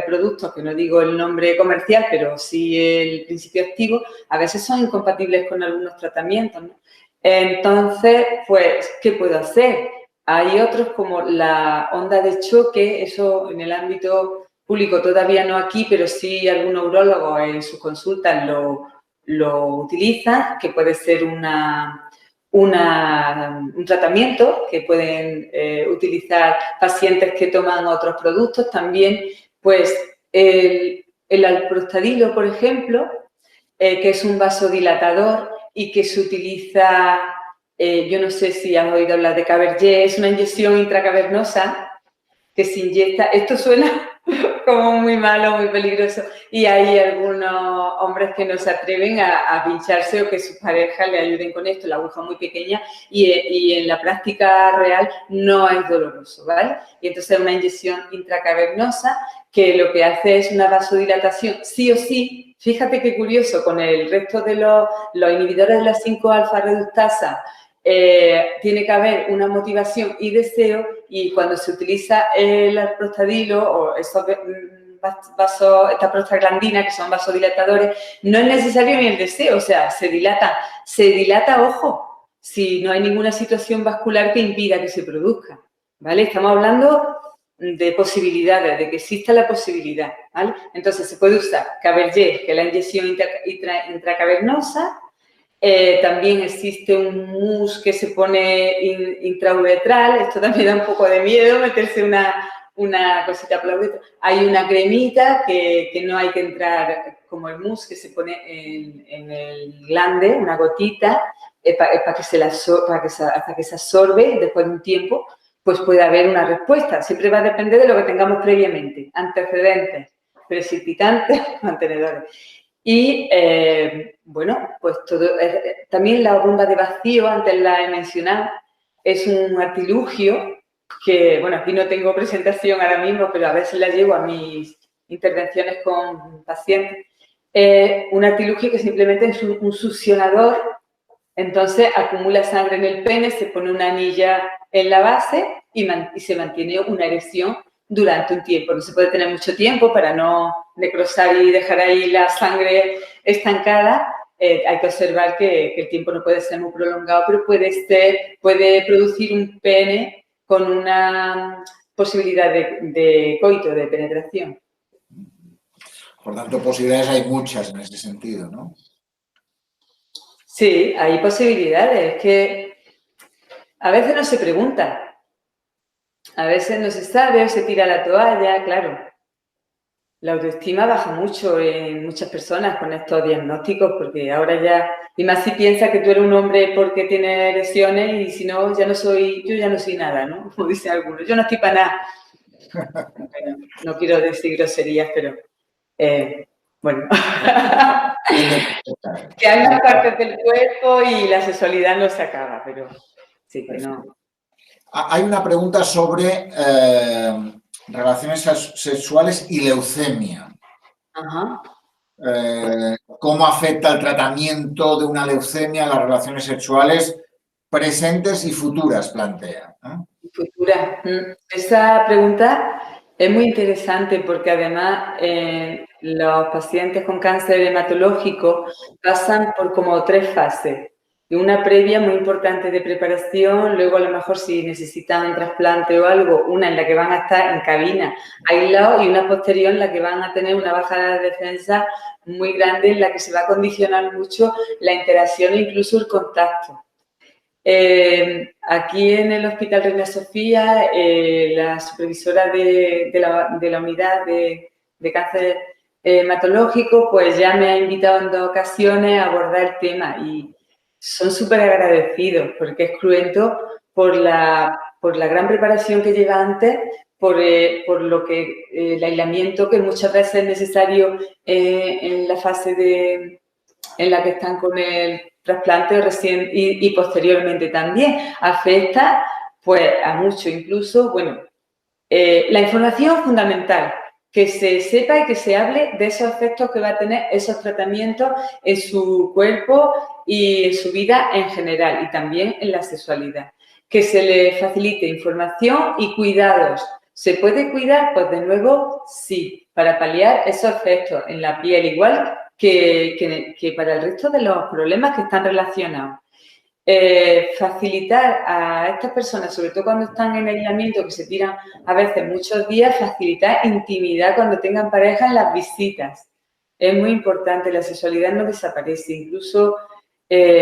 productos, que no digo el nombre comercial, pero sí el principio activo, a veces son incompatibles con algunos tratamientos, ¿no? Entonces, pues, ¿qué puedo hacer? Hay otros como la onda de choque, eso en el ámbito público todavía no aquí, pero sí algunos urólogos en sus consultas lo utilizan, que puede ser una un tratamiento que pueden utilizar pacientes que toman otros productos. También, pues, el alprostadilo, por ejemplo, que es un vasodilatador y que se utiliza, yo no sé si has oído hablar de Cabergé, es una inyección intracavernosa que se inyecta. Esto suena como muy malo, muy peligroso, y hay algunos hombres que no se atreven a pincharse o que sus parejas le ayuden con esto. La aguja muy pequeña y en la práctica real no es doloroso, ¿vale? Y entonces es una inyección intracavernosa que lo que hace es una vasodilatación sí o sí. Fíjate qué curioso, con el resto de los inhibidores de la 5-alfa reductasa tiene que haber una motivación y deseo, y cuando se utiliza el alprostadilo o estos vasos, esta prostaglandina, que son vasodilatadores, no es necesario ni el deseo, o sea, se dilata, ojo, si no hay ninguna situación vascular que impida que se produzca, ¿vale? Estamos hablando de posibilidades, de que exista la posibilidad, ¿vale? Entonces, se puede usar Cabergé, que es la inyección intracavernosa. También existe un mousse que se pone intrauretral. Esto también da un poco de miedo, meterse una cosita por la uretra. Hay una cremita que no hay que entrar, como el mousse que se pone en el glande, una gotita, para que hasta que se absorbe después de un tiempo, pues puede haber una respuesta. Siempre va a depender de lo que tengamos previamente, antecedentes, precipitantes, mantenedores. Y, bueno, pues todo, también la bomba de vacío, antes la he mencionado, es un artilugio que, bueno, aquí no tengo presentación ahora mismo, pero a veces la llevo a mis intervenciones con pacientes. Un artilugio que simplemente es un succionador, entonces acumula sangre en el pene, se pone una anilla en la base y se mantiene una erección durante un tiempo. No se puede tener mucho tiempo para no necrosar y dejar ahí la sangre estancada. Hay que observar que el tiempo no puede ser muy prolongado, pero puede producir un pene con una posibilidad de coito, de penetración. Por tanto, posibilidades hay muchas en ese sentido, ¿no? Sí, hay posibilidades. Es que a veces no se pregunta. A veces no se sabe o se tira la toalla, claro. La autoestima baja mucho en muchas personas con estos diagnósticos, porque ahora ya, y más si piensas que tú eres un hombre porque tienes lesiones y si no, yo ya no soy nada, ¿no? Como dicen algunos, yo no estoy para nada. Bueno, no quiero decir groserías, pero bueno. Que hay unas partes del cuerpo y la sexualidad no se acaba, pero sí que no. Hay una pregunta sobre relaciones sexuales y leucemia. Ajá. ¿Cómo afecta el tratamiento de una leucemia a las relaciones sexuales presentes y futuras? Plantea. Futura. Esa pregunta es muy interesante porque además los pacientes con cáncer hematológico pasan por como 3 fases. Una previa muy importante de preparación, luego a lo mejor si necesitan un trasplante o algo, una en la que van a estar en cabina aislados y una posterior en la que van a tener una baja de defensa muy grande, en la que se va a condicionar mucho la interacción e incluso el contacto. Aquí en el Hospital Reina Sofía, la supervisora de la unidad de cáncer hematológico, pues ya me ha invitado en 2 ocasiones a abordar el tema y son súper agradecidos porque es cruento por la gran preparación que lleva antes, por lo que el aislamiento que muchas veces es necesario en la fase en la que están con el trasplante recién y posteriormente también. Afecta pues a mucho, incluso, bueno, la información fundamental, que se sepa y que se hable de esos efectos que va a tener esos tratamientos en su cuerpo y en su vida en general y también en la sexualidad. Que se le facilite información y cuidados. ¿Se puede cuidar? Pues de nuevo, sí, para paliar esos efectos en la piel, igual que para el resto de los problemas que están relacionados. Facilitar a estas personas, sobre todo cuando están en aislamiento, que se tiran a veces muchos días, facilitar intimidad cuando tengan pareja en las visitas. Es muy importante, la sexualidad no desaparece, incluso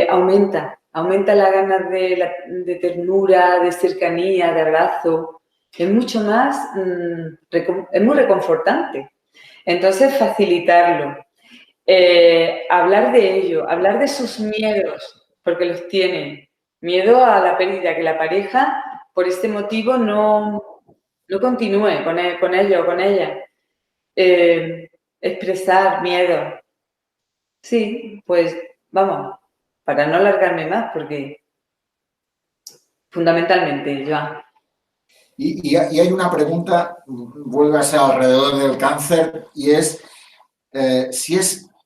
aumenta aumenta las ganas de ternura, de cercanía, de abrazo. Es mucho más, es muy reconfortante. Entonces, facilitarlo. Hablar de ello, hablar de sus miedos, porque los tienen. Miedo a la pérdida, que la pareja, por este motivo, no continúe con ello o con ella. Expresar miedo. Sí, pues vamos, para no alargarme más, porque fundamentalmente, Joan. Y hay una pregunta, vuelve a ser alrededor del cáncer, y es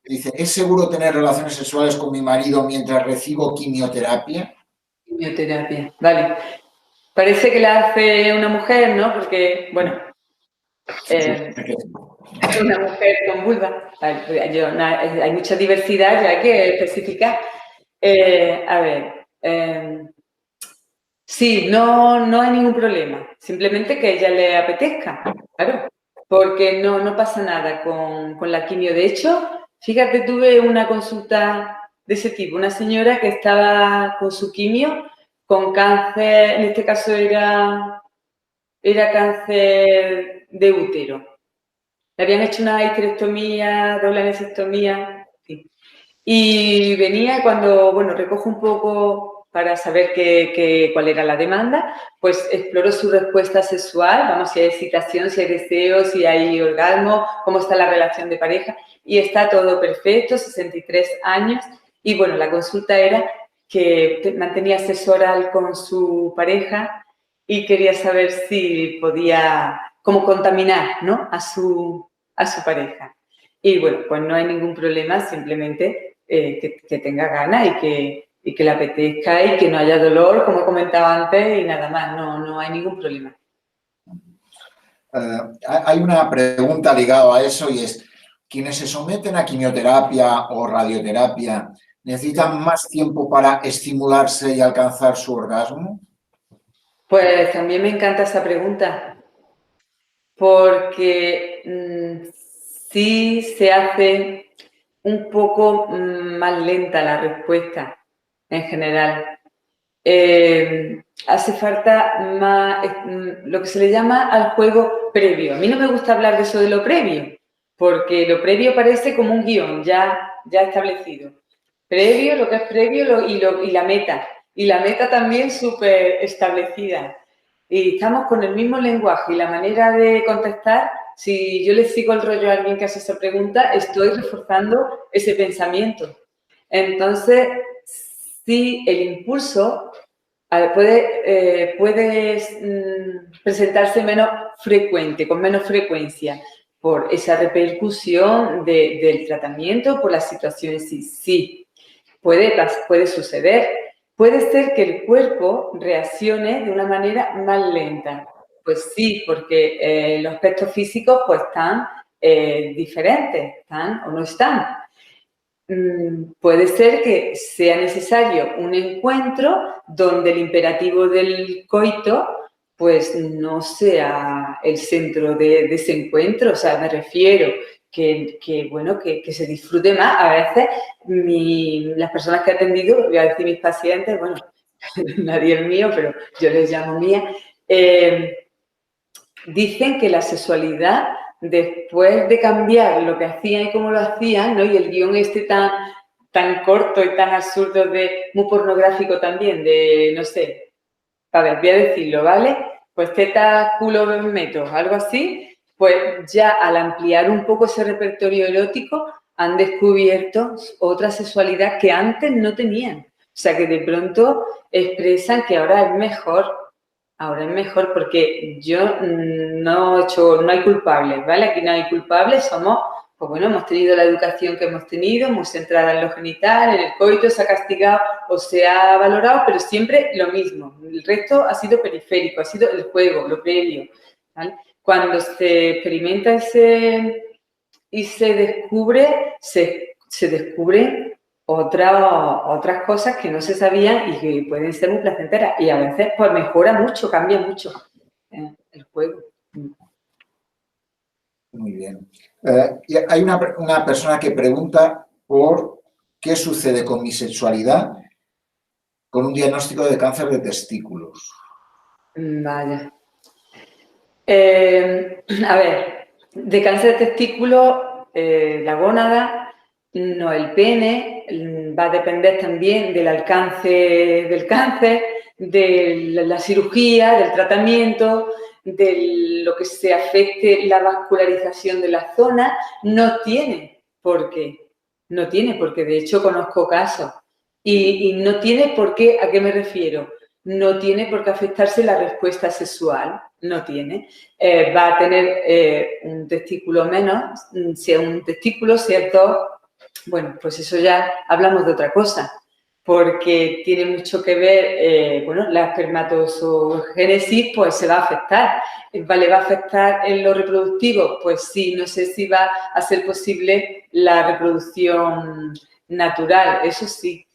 dice, ¿es seguro tener relaciones sexuales con mi marido mientras recibo quimioterapia? Quimioterapia, vale. Parece que la hace una mujer, ¿no? Porque, bueno, una mujer con vulva. Hay mucha diversidad y hay que especificar. A ver, sí, no hay ningún problema. Simplemente que a ella le apetezca, claro. Porque no pasa nada con la quimio. De hecho, fíjate, tuve una consulta de ese tipo. Una señora que estaba con su quimio, con cáncer, en este caso era cáncer de útero. Le habían hecho una histerectomía, doble anesectomía, sí. Y venía cuando, bueno, recojo un poco para saber cuál era la demanda, pues exploro su respuesta sexual, vamos, si hay excitación, si hay deseo, si hay orgasmo, cómo está la relación de pareja, y está todo perfecto, 63 años, y bueno, la consulta era que mantenía sexo oral con su pareja y quería saber si podía, cómo contaminar, ¿no?, a su pareja. Y bueno, pues no hay ningún problema, simplemente que tenga ganas y que le apetezca y que no haya dolor, como comentaba antes, y nada más, no hay ningún problema. Hay una pregunta ligada a eso, y es, ¿quienes se someten a quimioterapia o radioterapia necesitan más tiempo para estimularse y alcanzar su orgasmo? Pues también me encanta esa pregunta, porque sí se hace un poco más lenta la respuesta en general. Hace falta más lo que se le llama al juego previo. A mí no me gusta hablar de eso de lo previo, porque lo previo parece como un guión ya establecido. Previo, lo que es previo y la meta. Y la meta también súper establecida. Y estamos con el mismo lenguaje y la manera de contestar. Si yo le sigo el rollo a alguien que hace esa pregunta, estoy reforzando ese pensamiento. Entonces, sí, el impulso puede presentarse menos frecuente, con menos frecuencia, por esa repercusión del tratamiento, por la situación en sí. Sí, puede suceder. Puede ser que el cuerpo reaccione de una manera más lenta. Pues sí, porque los aspectos físicos pues están diferentes, están o no están. Puede ser que sea necesario un encuentro donde el imperativo del coito pues no sea el centro de ese encuentro. O sea, me refiero que se disfrute más. A veces las personas que he atendido, voy a decir mis pacientes, bueno, nadie es mío, pero yo les llamo mía, dicen que la sexualidad, después de cambiar lo que hacían y cómo lo hacían, ¿no?, y el guión tan corto y tan absurdo, muy pornográfico también, de, no sé, a ver, voy a decirlo, ¿vale? Pues teta, culo, meto, algo así, pues ya al ampliar un poco ese repertorio erótico han descubierto otra sexualidad que antes no tenían. O sea, que de pronto expresan que ahora es mejor. Ahora es mejor porque no hay culpables, ¿vale? Aquí no hay culpables, somos, pues bueno, hemos tenido la educación que hemos tenido, muy centrada en lo genital, en el coito, se ha castigado o se ha valorado, pero siempre lo mismo. El resto ha sido periférico, ha sido el juego, lo previo, ¿vale? Cuando se experimenta y se descubre, se descubren otras cosas que no se sabían y que pueden ser muy placenteras. Y a veces pues mejora mucho, cambia mucho el juego. Muy bien. Y hay una persona que pregunta por qué sucede con mi sexualidad con un diagnóstico de cáncer de testículos. Vaya. A ver, de cáncer de testículo, la gónada, no el pene, va a depender también del alcance del cáncer, de la cirugía, del tratamiento, de lo que se afecte la vascularización de la zona. No tiene por qué, de hecho conozco casos. Y no tiene por qué, ¿a qué me refiero? No tiene por qué afectarse la respuesta sexual, no tiene. Va a tener un testículo menos, sea un testículo, sea dos, bueno, pues eso ya hablamos de otra cosa, porque tiene mucho que ver, bueno, la espermatogénesis pues se va a afectar. ¿Le va a afectar en lo reproductivo? Pues sí, no sé si va a ser posible la reproducción natural, eso sí.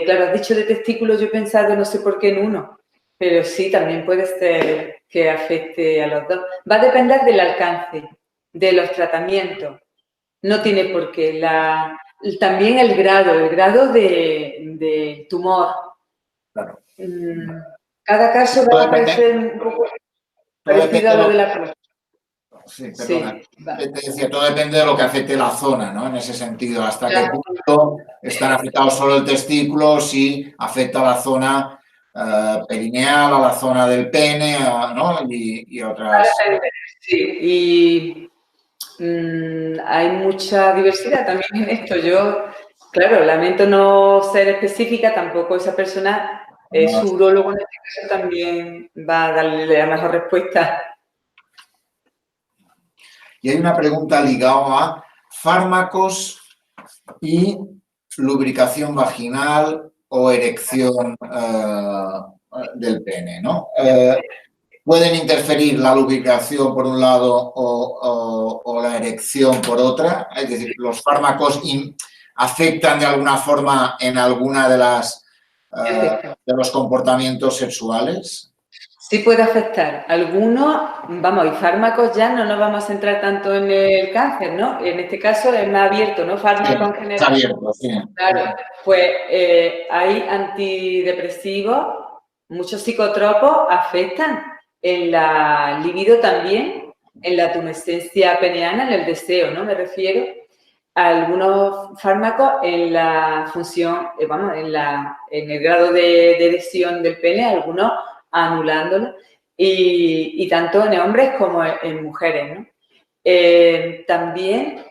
Claro, has dicho de testículos, yo he pensado no sé por qué en uno, pero sí, también puede ser que afecte a los dos. Va a depender del alcance, de los tratamientos. No tiene por qué. También el grado de tumor. Claro. Cada caso va a parecer un poco parecido a lo de la próstata. Sí, perdona. Te decía, todo depende de lo que afecte la zona, ¿no? En ese sentido, hasta qué punto están afectados solo el testículo, si afecta a la zona perineal, a la zona del pene, ¿no? Y otras. Sí, y hay mucha diversidad también en esto. Yo, claro, lamento no ser específica, tampoco esa persona, su urólogo en este caso también va a darle la mejor respuesta. Y hay una pregunta ligada a fármacos y lubricación vaginal o erección del pene, ¿no? ¿Pueden interferir la lubricación por un lado o la erección por otra? Es decir, ¿los fármacos afectan de alguna forma en alguna de los comportamientos sexuales? Sí puede afectar. Algunos, vamos, y fármacos ya no nos vamos a centrar tanto en el cáncer, ¿no? En este caso es más abierto, ¿no? Fármacos en general. Está abierto, sí. Claro, pues hay antidepresivos, muchos psicotropos afectan en la libido también, en la tumescencia peneana, en el deseo, ¿no? Me refiero a algunos fármacos en la función, vamos, en el grado de erección del pene, algunos anulándolo, y tanto en hombres como en mujeres, ¿no? También,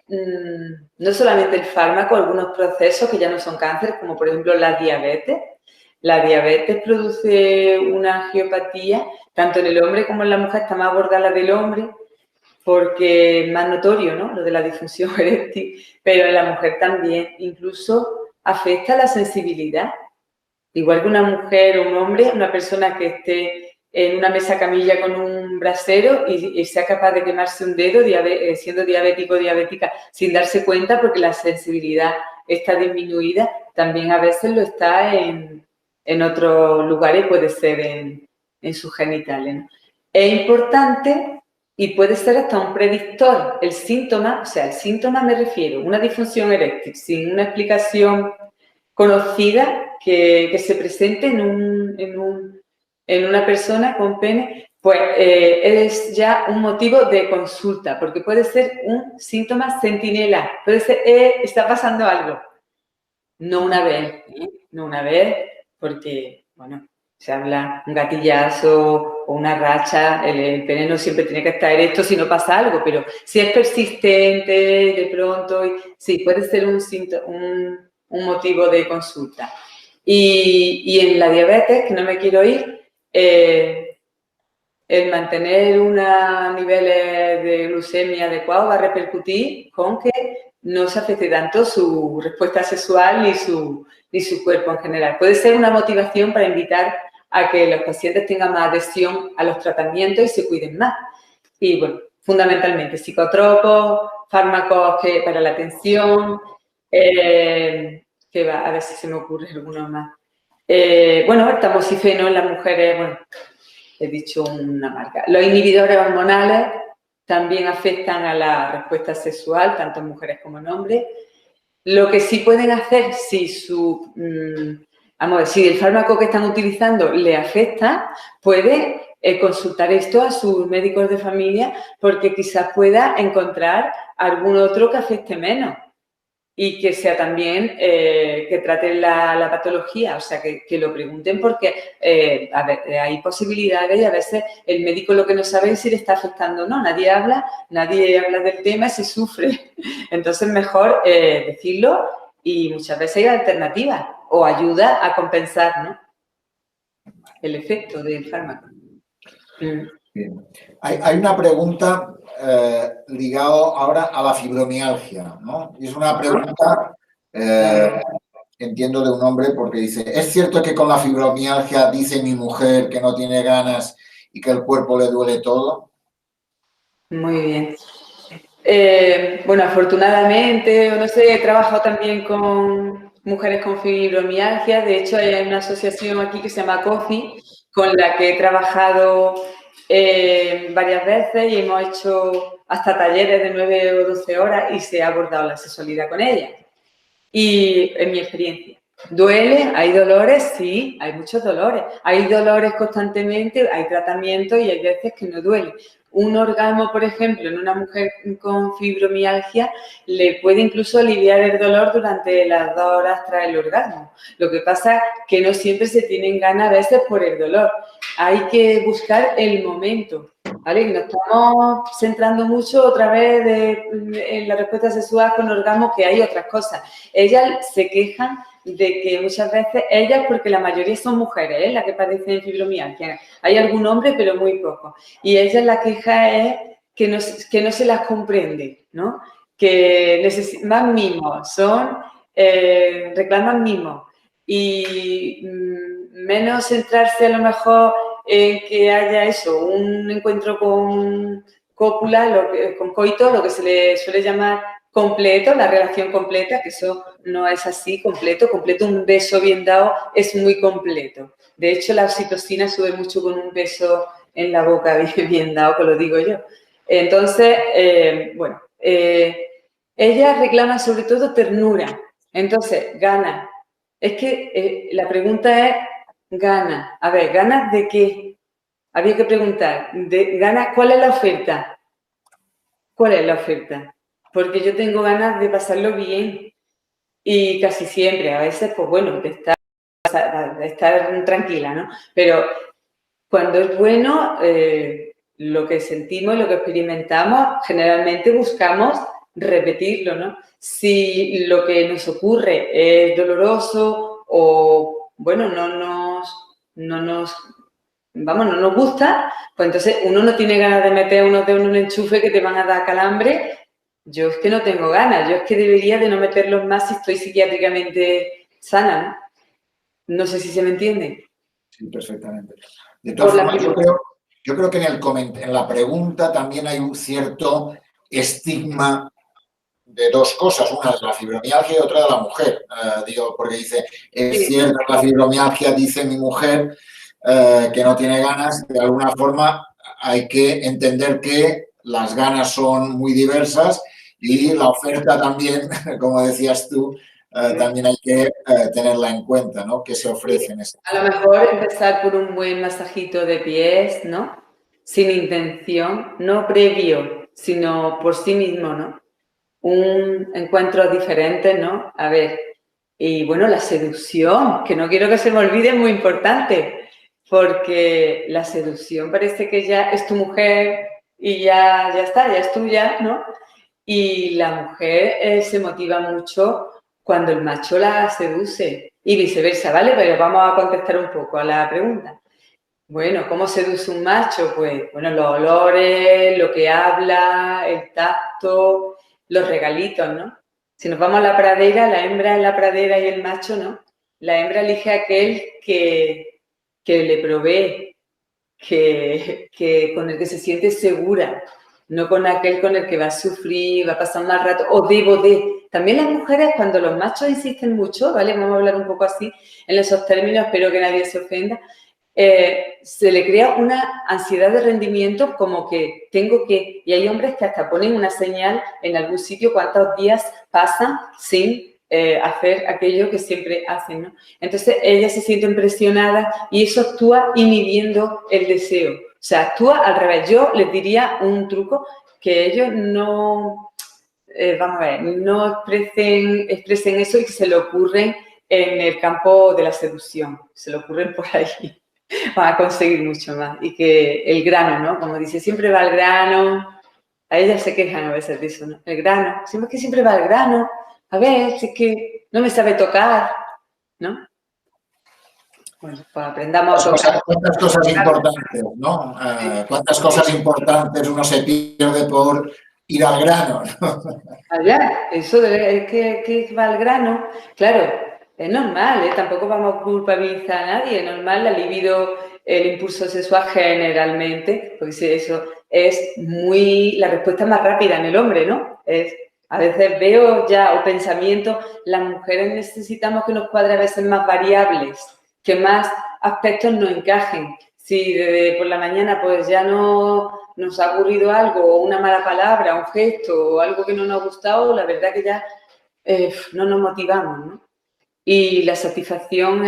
no solamente el fármaco, algunos procesos que ya no son cáncer, como por ejemplo la diabetes. La diabetes produce una angiopatía, tanto en el hombre como en la mujer, está más abordada la del hombre, porque es más notorio, ¿no? Lo de la disfunción eréctil, pero en la mujer también, incluso afecta la sensibilidad. Igual que una mujer o un hombre, una persona que esté en una mesa camilla con un brasero y sea capaz de quemarse un dedo siendo diabético o diabética sin darse cuenta porque la sensibilidad está disminuida, también a veces lo está en otros lugares, puede ser en sus genitales, ¿no? Es importante y puede ser hasta un predictor. El síntoma, o sea, el síntoma me refiero, una disfunción eréctil sin una explicación conocida que se presente en una persona con pene, pues es ya un motivo de consulta, porque puede ser un síntoma centinela, puede ser, está pasando algo. No una vez, no una vez, porque, bueno, se habla un gatillazo o una racha, el pene no siempre tiene que estar erecto si no pasa algo, pero si es persistente, de pronto, sí, puede ser un motivo de consulta. Y en la diabetes, que no me quiero ir, el mantener unos niveles de glucemia adecuados va a repercutir con que no se afecte tanto su respuesta sexual ni su cuerpo en general. Puede ser una motivación para invitar a que los pacientes tengan más adhesión a los tratamientos y se cuiden más. Y bueno, fundamentalmente psicotropos, fármacos para la atención, que va, a ver si se me ocurre alguno más. Bueno, el tamoxifeno en las mujeres, bueno, he dicho una marca. Los inhibidores hormonales también afectan a la respuesta sexual, tanto en mujeres como en hombres. Lo que sí pueden hacer, si vamos a ver, si el fármaco que están utilizando le afecta, puede consultar esto a sus médicos de familia porque quizás pueda encontrar algún otro que afecte menos y que sea también, que trate la patología, o sea, que lo pregunten porque, a ver, hay posibilidades y a veces el médico lo que no sabe es si le está afectando o no. Nadie habla del tema y se sufre. Entonces, mejor decirlo y muchas veces hay alternativas o ayuda a compensar, ¿no?, el efecto del fármaco. Bien. Hay una pregunta ligado ahora a la fibromialgia, ¿no? Y es una pregunta, entiendo, de un hombre porque dice, ¿es cierto que con la fibromialgia dice mi mujer que no tiene ganas y que el cuerpo le duele todo? Muy bien. Bueno, afortunadamente, no sé, he trabajado también con mujeres con fibromialgia. De hecho, hay una asociación aquí que se llama COFI, con la que he trabajado varias veces y hemos hecho hasta talleres de 9 o 12 horas y se ha abordado la sexualidad con ella. Y en mi experiencia, ¿duele? ¿Hay dolores? Sí, hay muchos dolores. Hay dolores constantemente, hay tratamientos y hay veces que no duele. Un orgasmo, por ejemplo, en una mujer con fibromialgia le puede incluso aliviar el dolor durante las 2 horas tras el orgasmo. Lo que pasa es que no siempre se tienen ganas a veces por el dolor. Hay que buscar el momento, ¿vale? Nos estamos centrando mucho otra vez en la respuesta sexual con orgasmo, que hay otras cosas. Ellas se quejan de que muchas veces, ellas, porque la mayoría son mujeres, las que padecen fibromialgia. Hay algún hombre, pero muy poco. Y ellas, la queja es que no se las comprende, ¿no? Que necesitan más mimos, reclaman mimos. Y menos centrarse a lo mejor en que haya eso, un encuentro con cópula, con coito, lo que se le suele llamar completo, la relación completa, que eso no es así, completo, un beso bien dado es muy completo. De hecho, la oxitocina sube mucho con un beso en la boca bien dado, que lo digo yo. Entonces, bueno, ella reclama sobre todo ternura. Entonces, gana. Es que la pregunta es, gana. A ver, ¿ganas de qué? Había que preguntar, ¿gana cuál es la oferta? ¿Cuál es la oferta? Porque yo tengo ganas de pasarlo bien y casi siempre, a veces, pues bueno, de estar tranquila, ¿no? Pero cuando es bueno, lo que sentimos, lo que experimentamos, generalmente buscamos repetirlo, ¿no? Si lo que nos ocurre es doloroso o, bueno, no nos gusta, pues entonces uno no tiene ganas de meter unos dedos en un enchufe que te van a dar calambre. Yo es que no tengo ganas, yo es que debería de no meterlos más si estoy psiquiátricamente sana, ¿no? No sé si se me entiende. Sí, perfectamente. De todas formas, yo creo que en la pregunta también hay un cierto estigma de dos cosas, una es la fibromialgia y otra de la mujer. Digo, porque dice, es cierto, la fibromialgia, dice mi mujer, que no tiene ganas. De alguna forma hay que entender que las ganas son muy diversas y la oferta también, como decías tú, también hay que tenerla en cuenta, ¿no? Que se ofrecen. A lo mejor empezar por un buen masajito de pies, ¿no? Sin intención, no previo, sino por sí mismo, ¿no? Un encuentro diferente, ¿no? A ver, y bueno, la seducción, que no quiero que se me olvide, es muy importante, porque la seducción parece que ya es tu mujer y ya está, ya es tuya, ¿no? Y la mujer se motiva mucho cuando el macho la seduce y viceversa, ¿vale? Pero vamos a contestar un poco a la pregunta. Bueno, ¿cómo seduce un macho? Pues, bueno, los olores, lo que habla, el tacto, los regalitos, ¿no? Si nos vamos a la pradera, la hembra en la pradera y el macho, ¿no? La hembra elige a aquel que le provee, con el que se siente segura, no con aquel con el que va a sufrir, va a pasar un mal rato, o debo de. También las mujeres, cuando los machos insisten mucho, ¿vale? Vamos a hablar un poco así, en esos términos, espero que nadie se ofenda, se le crea una ansiedad de rendimiento como que tengo que, y hay hombres que hasta ponen una señal en algún sitio cuántos días pasan sin hacer aquello que siempre hacen, ¿no? Entonces, ellas se sienten presionadas y eso actúa inhibiendo el deseo. O sea, actúa al revés. Yo les diría un truco, que ellos no, vamos a ver, no expresen eso y que se le ocurren en el campo de la seducción. Se le ocurren por ahí. Van a conseguir mucho más. Y que el grano, ¿no? Como dice, siempre va al grano. A ellas se quejan a veces de eso, ¿no? El grano. Siempre que siempre va al grano. A ver, si es que no me sabe tocar, ¿no? Bueno, pues aprendamos a tocar. ¿Cuántas cosas importantes, ¿no? ¿Cuántas cosas importantes uno se pierde por ir al grano, ¿no? Allá, eso de que va al grano, claro, es normal, ¿eh? Tampoco vamos a culpabilizar a nadie, es normal la libido, el impulso sexual generalmente, porque si eso es la respuesta más rápida en el hombre, ¿no? A veces veo ya, o pensamiento, las mujeres necesitamos que nos cuadre a veces más variables, que más aspectos nos encajen. Si por la mañana pues ya no nos ha ocurrido algo, o una mala palabra, un gesto, o algo que no nos ha gustado, la verdad que ya no nos motivamos, ¿no? Y la satisfacción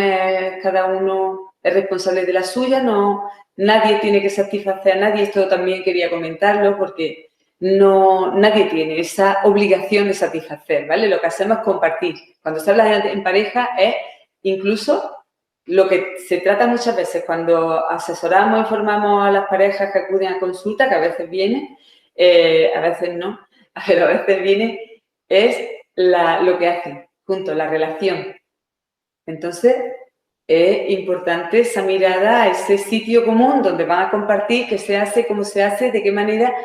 cada uno es responsable de la suya, no, nadie tiene que satisfacer a nadie, esto también quería comentarlo porque nadie tiene esa obligación de satisfacer, ¿vale? Lo que hacemos es compartir. Cuando se habla en pareja es incluso lo que se trata muchas veces cuando asesoramos, informamos a las parejas que acuden a consulta, que a veces vienen, a veces no, pero a veces vienen, es lo que hacen juntos, la relación. Entonces, es importante esa mirada a ese sitio común donde van a compartir qué se hace, cómo se hace, de qué manera,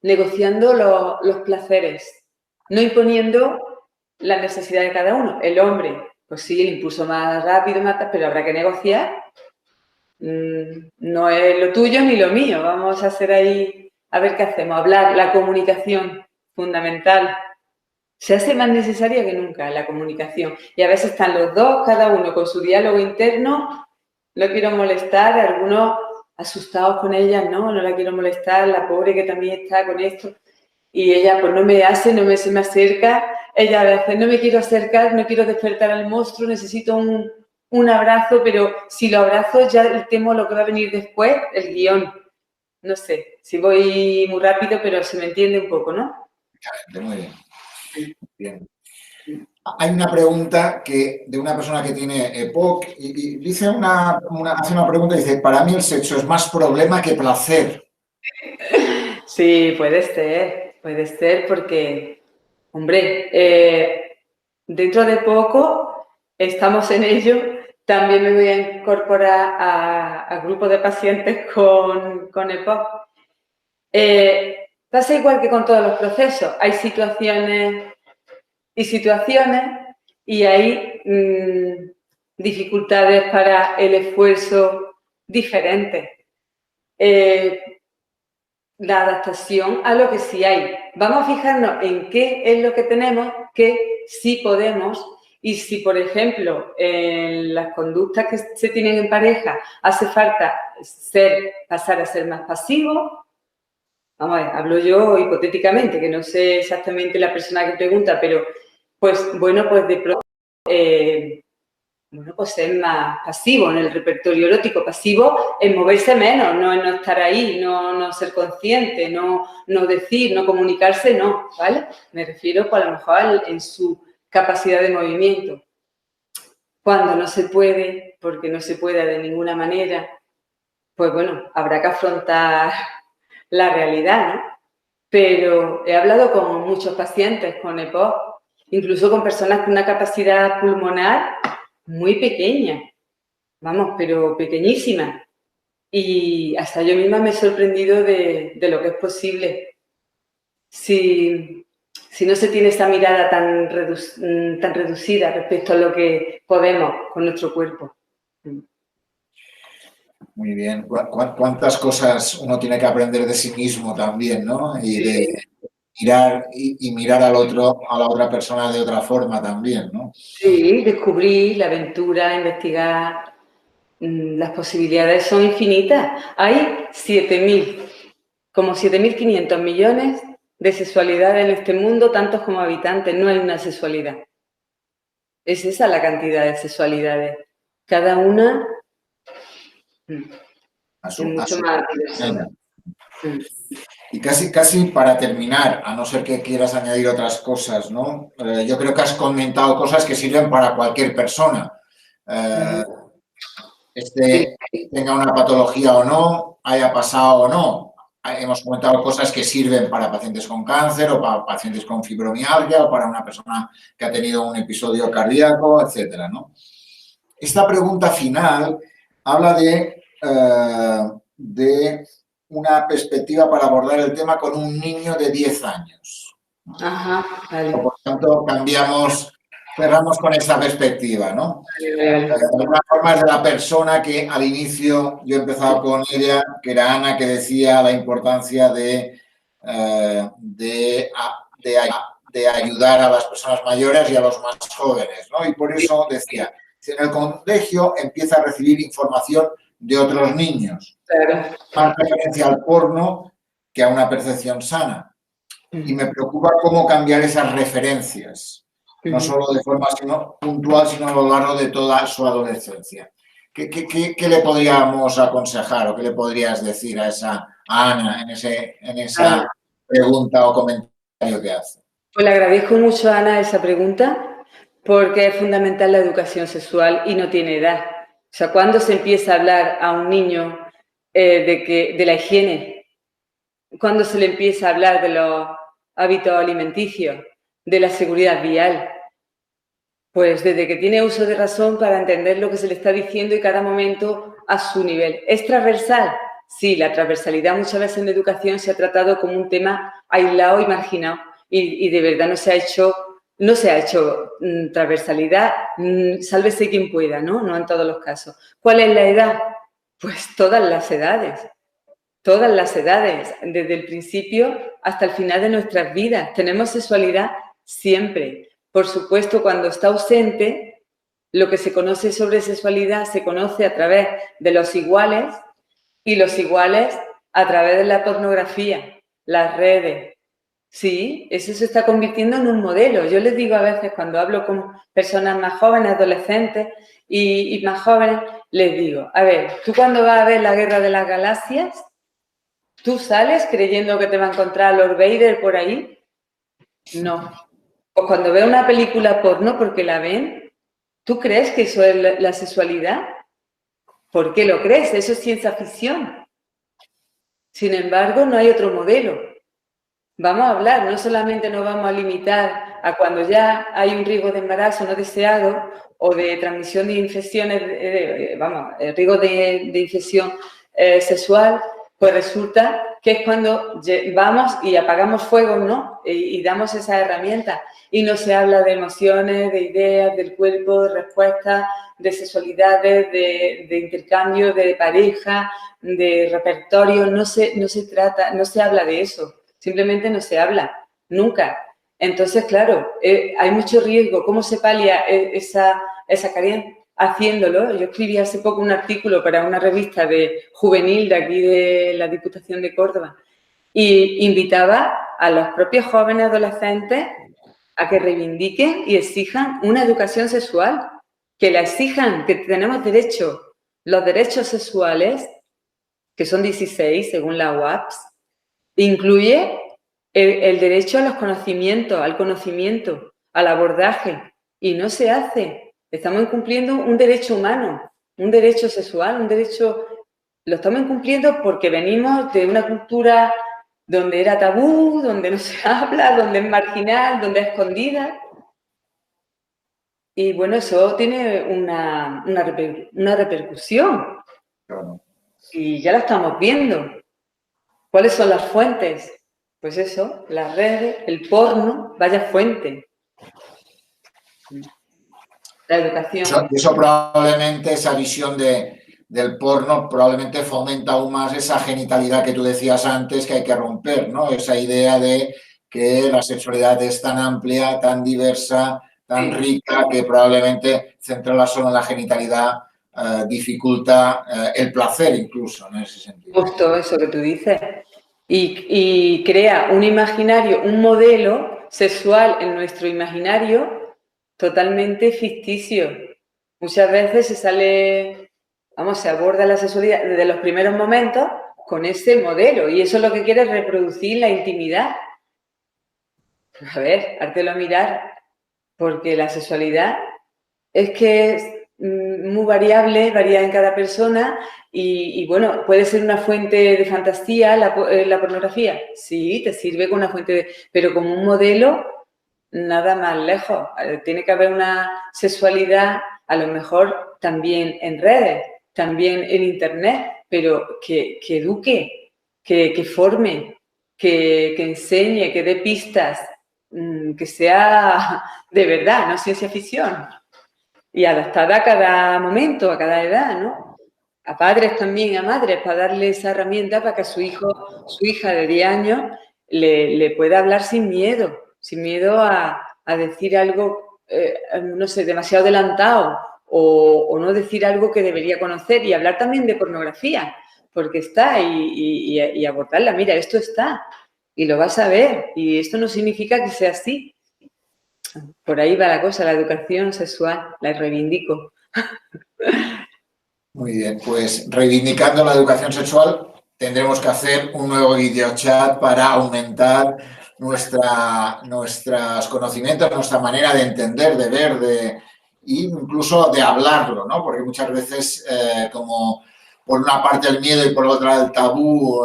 negociando los placeres, no imponiendo la necesidad de cada uno. El hombre, pues sí, el impulso más rápido, pero habrá que negociar. No es lo tuyo ni lo mío. Vamos a hacer ahí, a ver qué hacemos. Hablar, la comunicación, fundamental. Se hace más necesaria que nunca la comunicación. Y a veces están los dos, cada uno con su diálogo interno. No quiero molestar, algunos asustados con ella, no la quiero molestar, la pobre que también está con esto. Y ella pues no me hace, se me acerca. Ella a veces no me quiero acercar, no quiero despertar al monstruo, necesito un abrazo, pero si lo abrazo ya temo lo que va a venir después, el guión. No sé, si voy muy rápido, pero se me entiende un poco, ¿no? Muy bien. Bien. Hay una pregunta de una persona que tiene EPOC y dice hace una pregunta y dice, para mí el sexo es más problema que placer. Sí, puede ser porque, hombre, dentro de poco estamos en ello. También me voy a incorporar a grupos de pacientes con EPOC. Pasa igual que con todos los procesos. Hay situaciones y hay dificultades para el esfuerzo diferentes. La adaptación a lo que sí hay. Vamos a fijarnos en qué es lo que tenemos, que sí podemos, y si, por ejemplo, en las conductas que se tienen en pareja hace falta pasar a ser más pasivo. Vamos a ver, hablo yo hipotéticamente, que no sé exactamente la persona que pregunta, pero pues bueno, pues de pronto pues ser más pasivo en el repertorio erótico, pasivo en moverse menos, no en no estar ahí, no ser consciente, no decir, no comunicarse, no, ¿vale? Me refiero pues, a lo mejor en su capacidad de movimiento. Cuando no se puede, porque no se puede de ninguna manera, pues bueno, habrá que afrontar la realidad, ¿no? Pero he hablado con muchos pacientes con EPOC, incluso con personas con una capacidad pulmonar muy pequeña, vamos, pero pequeñísima. Y hasta yo misma me he sorprendido de lo que es posible. Si no se tiene esa mirada tan reducida respecto a lo que podemos con nuestro cuerpo. Muy bien. ¿Cuántas cosas uno tiene que aprender de sí mismo también, ¿no? Y de mirar a la otra persona de otra forma también, ¿no? Sí, descubrir la aventura, investigar. Las posibilidades son infinitas. Hay 7.500 millones de sexualidad en este mundo, tantos como habitantes, no hay una sexualidad. Es esa la cantidad de sexualidades. Cada una es mucho más diversa. Y casi para terminar, a no ser que quieras añadir otras cosas, ¿no? Yo creo que has comentado cosas que sirven para cualquier persona. Tenga una patología o no, haya pasado o no. Hemos comentado cosas que sirven para pacientes con cáncer o para pacientes con fibromialgia o para una persona que ha tenido un episodio cardíaco, etcétera, ¿no? Esta pregunta final habla de una perspectiva para abordar el tema con un niño de 10 años. Ajá, vale. Por tanto, cerramos con esa perspectiva, ¿no? Vale. De alguna forma es de la persona que al inicio yo he empezado con ella, que era Ana, que decía la importancia de ayudar a las personas mayores y a los más jóvenes, ¿no? Y por eso decía, si en el colegio empieza a recibir información de otros niños, claro, más referencia al porno que a una percepción sana. Y me preocupa cómo cambiar esas referencias, no solo de forma puntual, sino a lo largo de toda su adolescencia. ¿Qué le podríamos aconsejar o qué le podrías decir a Ana en esa pregunta o comentario que hace? Pues le agradezco mucho a Ana esa pregunta porque es fundamental la educación sexual y no tiene edad. O sea, ¿cuándo se empieza a hablar a un niño de la higiene? ¿Cuándo se le empieza a hablar de los hábitos alimenticios, de la seguridad vial? Pues desde que tiene uso de razón para entender lo que se le está diciendo y cada momento a su nivel. ¿Es transversal? Sí, la transversalidad muchas veces en la educación se ha tratado como un tema aislado y marginado y de verdad no se ha hecho transversalidad, sálvese quien pueda, ¿no? No en todos los casos. ¿Cuál es la edad? Pues todas las edades. Todas las edades, desde el principio hasta el final de nuestras vidas. Tenemos sexualidad siempre. Por supuesto, cuando está ausente, lo que se conoce sobre sexualidad se conoce a través de los iguales y los iguales a través de la pornografía, las redes. Sí, eso se está convirtiendo en un modelo. Yo les digo a veces cuando hablo con personas más jóvenes, adolescentes y más jóvenes, les digo, a ver, ¿tú cuando vas a ver la Guerra de las Galaxias, tú sales creyendo que te va a encontrar Lord Vader por ahí? No. O cuando veo una película porno porque la ven, ¿tú crees que eso es la sexualidad? ¿Por qué lo crees? Eso es ciencia ficción. Sin embargo, no hay otro modelo. Vamos a hablar, no solamente nos vamos a limitar a cuando ya hay un riesgo de embarazo no deseado o de transmisión de infecciones, riesgo de infección sexual, pues resulta que es cuando vamos y apagamos fuegos, ¿no? Y damos esas herramientas. Y no se habla de emociones, de ideas, del cuerpo, de respuestas, de sexualidades, de intercambio, de pareja, de repertorio. No se habla de eso. Simplemente no se habla. Nunca. Entonces, claro, hay mucho riesgo. ¿Cómo se palia esa carencia? Haciéndolo. Yo escribí hace poco un artículo para una revista juvenil de aquí de la Diputación de Córdoba y invitaba a los propios jóvenes adolescentes a que reivindiquen y exijan una educación sexual, que la exijan, que tenemos derecho. Los derechos sexuales, que son 16 según la UAPS, incluye el derecho a los conocimientos, al conocimiento, al abordaje, y no se hace. Estamos incumpliendo un derecho humano, un derecho sexual, lo estamos incumpliendo porque venimos de una cultura donde era tabú, donde no se habla, donde es marginal, donde es escondida. Y bueno, eso tiene una repercusión. Claro. Y ya la estamos viendo. ¿Cuáles son las fuentes? Pues eso, las redes, el porno, vaya fuente. La educación. Eso probablemente, esa visión del porno probablemente fomenta aún más esa genitalidad que tú decías antes que hay que romper, ¿no? Esa idea de que la sexualidad es tan amplia, tan diversa, tan rica, que probablemente centrarla solo en la genitalidad dificulta el placer incluso, en ese sentido. Justo eso que tú dices. y crea un imaginario, un modelo sexual en nuestro imaginario totalmente ficticio. Muchas veces se aborda la sexualidad desde los primeros momentos con ese modelo y eso es lo que quiere, reproducir la intimidad. A ver, hártelo a mirar, porque la sexualidad es que es muy variable, varía en cada persona y, bueno, puede ser una fuente de fantasía la pornografía. Sí, te sirve como una fuente, pero como un modelo, nada más lejos. Tiene que haber una sexualidad, a lo mejor también en redes, también en internet, pero que eduque, que forme, que enseñe, que dé pistas, que sea de verdad, no ciencia ficción. Y adaptada a cada momento, a cada edad, ¿no? A padres también, a madres, para darle esa herramienta para que a su hijo, su hija de 10 años le pueda hablar sin miedo a decir algo, no sé, demasiado adelantado o no decir algo que debería conocer y hablar también de pornografía, porque está y abordarla, mira, esto está y lo vas a ver y esto no significa que sea así. Por ahí va la cosa, la educación sexual, la reivindico. Muy bien, pues reivindicando la educación sexual, tendremos que hacer un nuevo videochat para aumentar nuestros conocimientos, nuestra manera de entender, de ver, e incluso de hablarlo, ¿no? Porque muchas veces, como por una parte el miedo y por otra el tabú,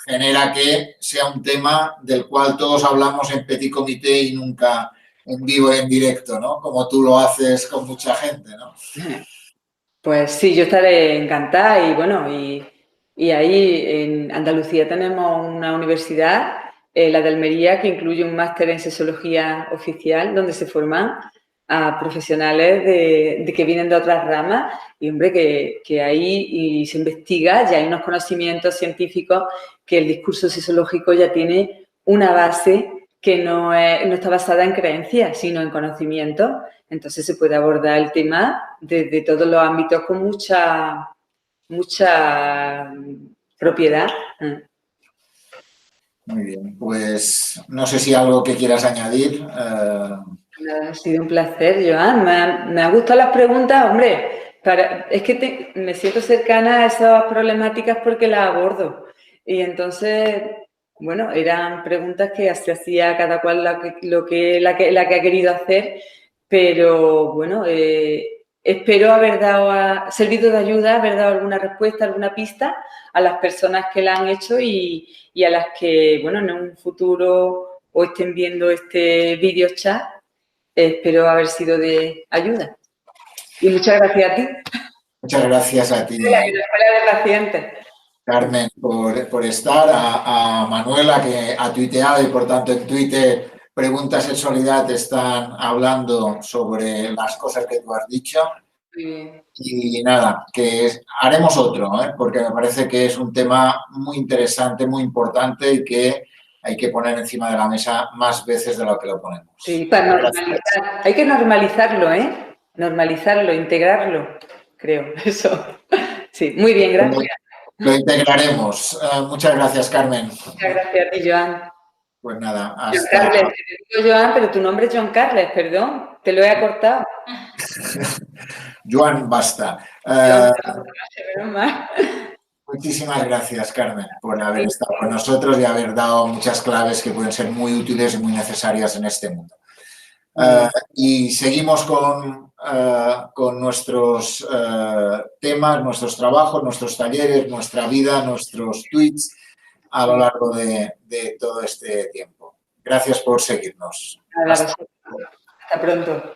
genera que sea un tema del cual todos hablamos en petit comité y nunca en vivo y en directo, ¿no? Como tú lo haces con mucha gente, ¿no? Pues sí, yo estaré encantada y bueno, y ahí en Andalucía tenemos una universidad, la de Almería, que incluye un máster en sexología oficial, donde se forman a profesionales de que vienen de otras ramas y, hombre, que ahí y se investiga, ya hay unos conocimientos científicos que el discurso sexológico ya tiene una base que no está basada en creencias, sino en conocimiento. Entonces se puede abordar el tema desde todos los ámbitos con mucha propiedad. Muy bien, pues no sé si algo que quieras añadir. Ha sido un placer, Joan. Me han gustado las preguntas, hombre. Es que me siento cercana a esas problemáticas porque las abordo. Y entonces, bueno, eran preguntas que se hacía cada cual la que ha querido hacer, pero bueno, espero haber servido de ayuda, haber dado alguna respuesta, alguna pista a las personas que la han hecho y a las que, bueno, en un futuro o estén viendo este video chat. Espero haber sido de ayuda. Y muchas gracias a ti. Muchas gracias a ti, De la Escuela de Pacientes. Carmen, por estar, a Manuela, que ha tuiteado y por tanto en Twitter Preguntas Sexualidad están hablando sobre las cosas que tú has dicho. Y nada, que haremos otro, porque me parece que es un tema muy interesante, muy importante y que hay que poner encima de la mesa más veces de lo que lo ponemos. Sí, para normalizar. Hay que normalizarlo, normalizarlo, integrarlo, creo, eso. Sí, muy bien, gracias. Lo integraremos. Muchas gracias, Carmen. Muchas gracias a ti, Joan. Pues nada, hasta... John Carles, te digo Joan, pero tu nombre es John Carles, perdón, te lo he acortado. Joan, basta. Muchísimas gracias, Carmen, por haber estado con nosotros y haber dado muchas claves que pueden ser muy útiles y muy necesarias en este mundo. Y seguimos con nuestros temas, nuestros trabajos, nuestros talleres, nuestra vida, nuestros tweets a lo largo de todo este tiempo. Gracias por seguirnos. Hasta pronto.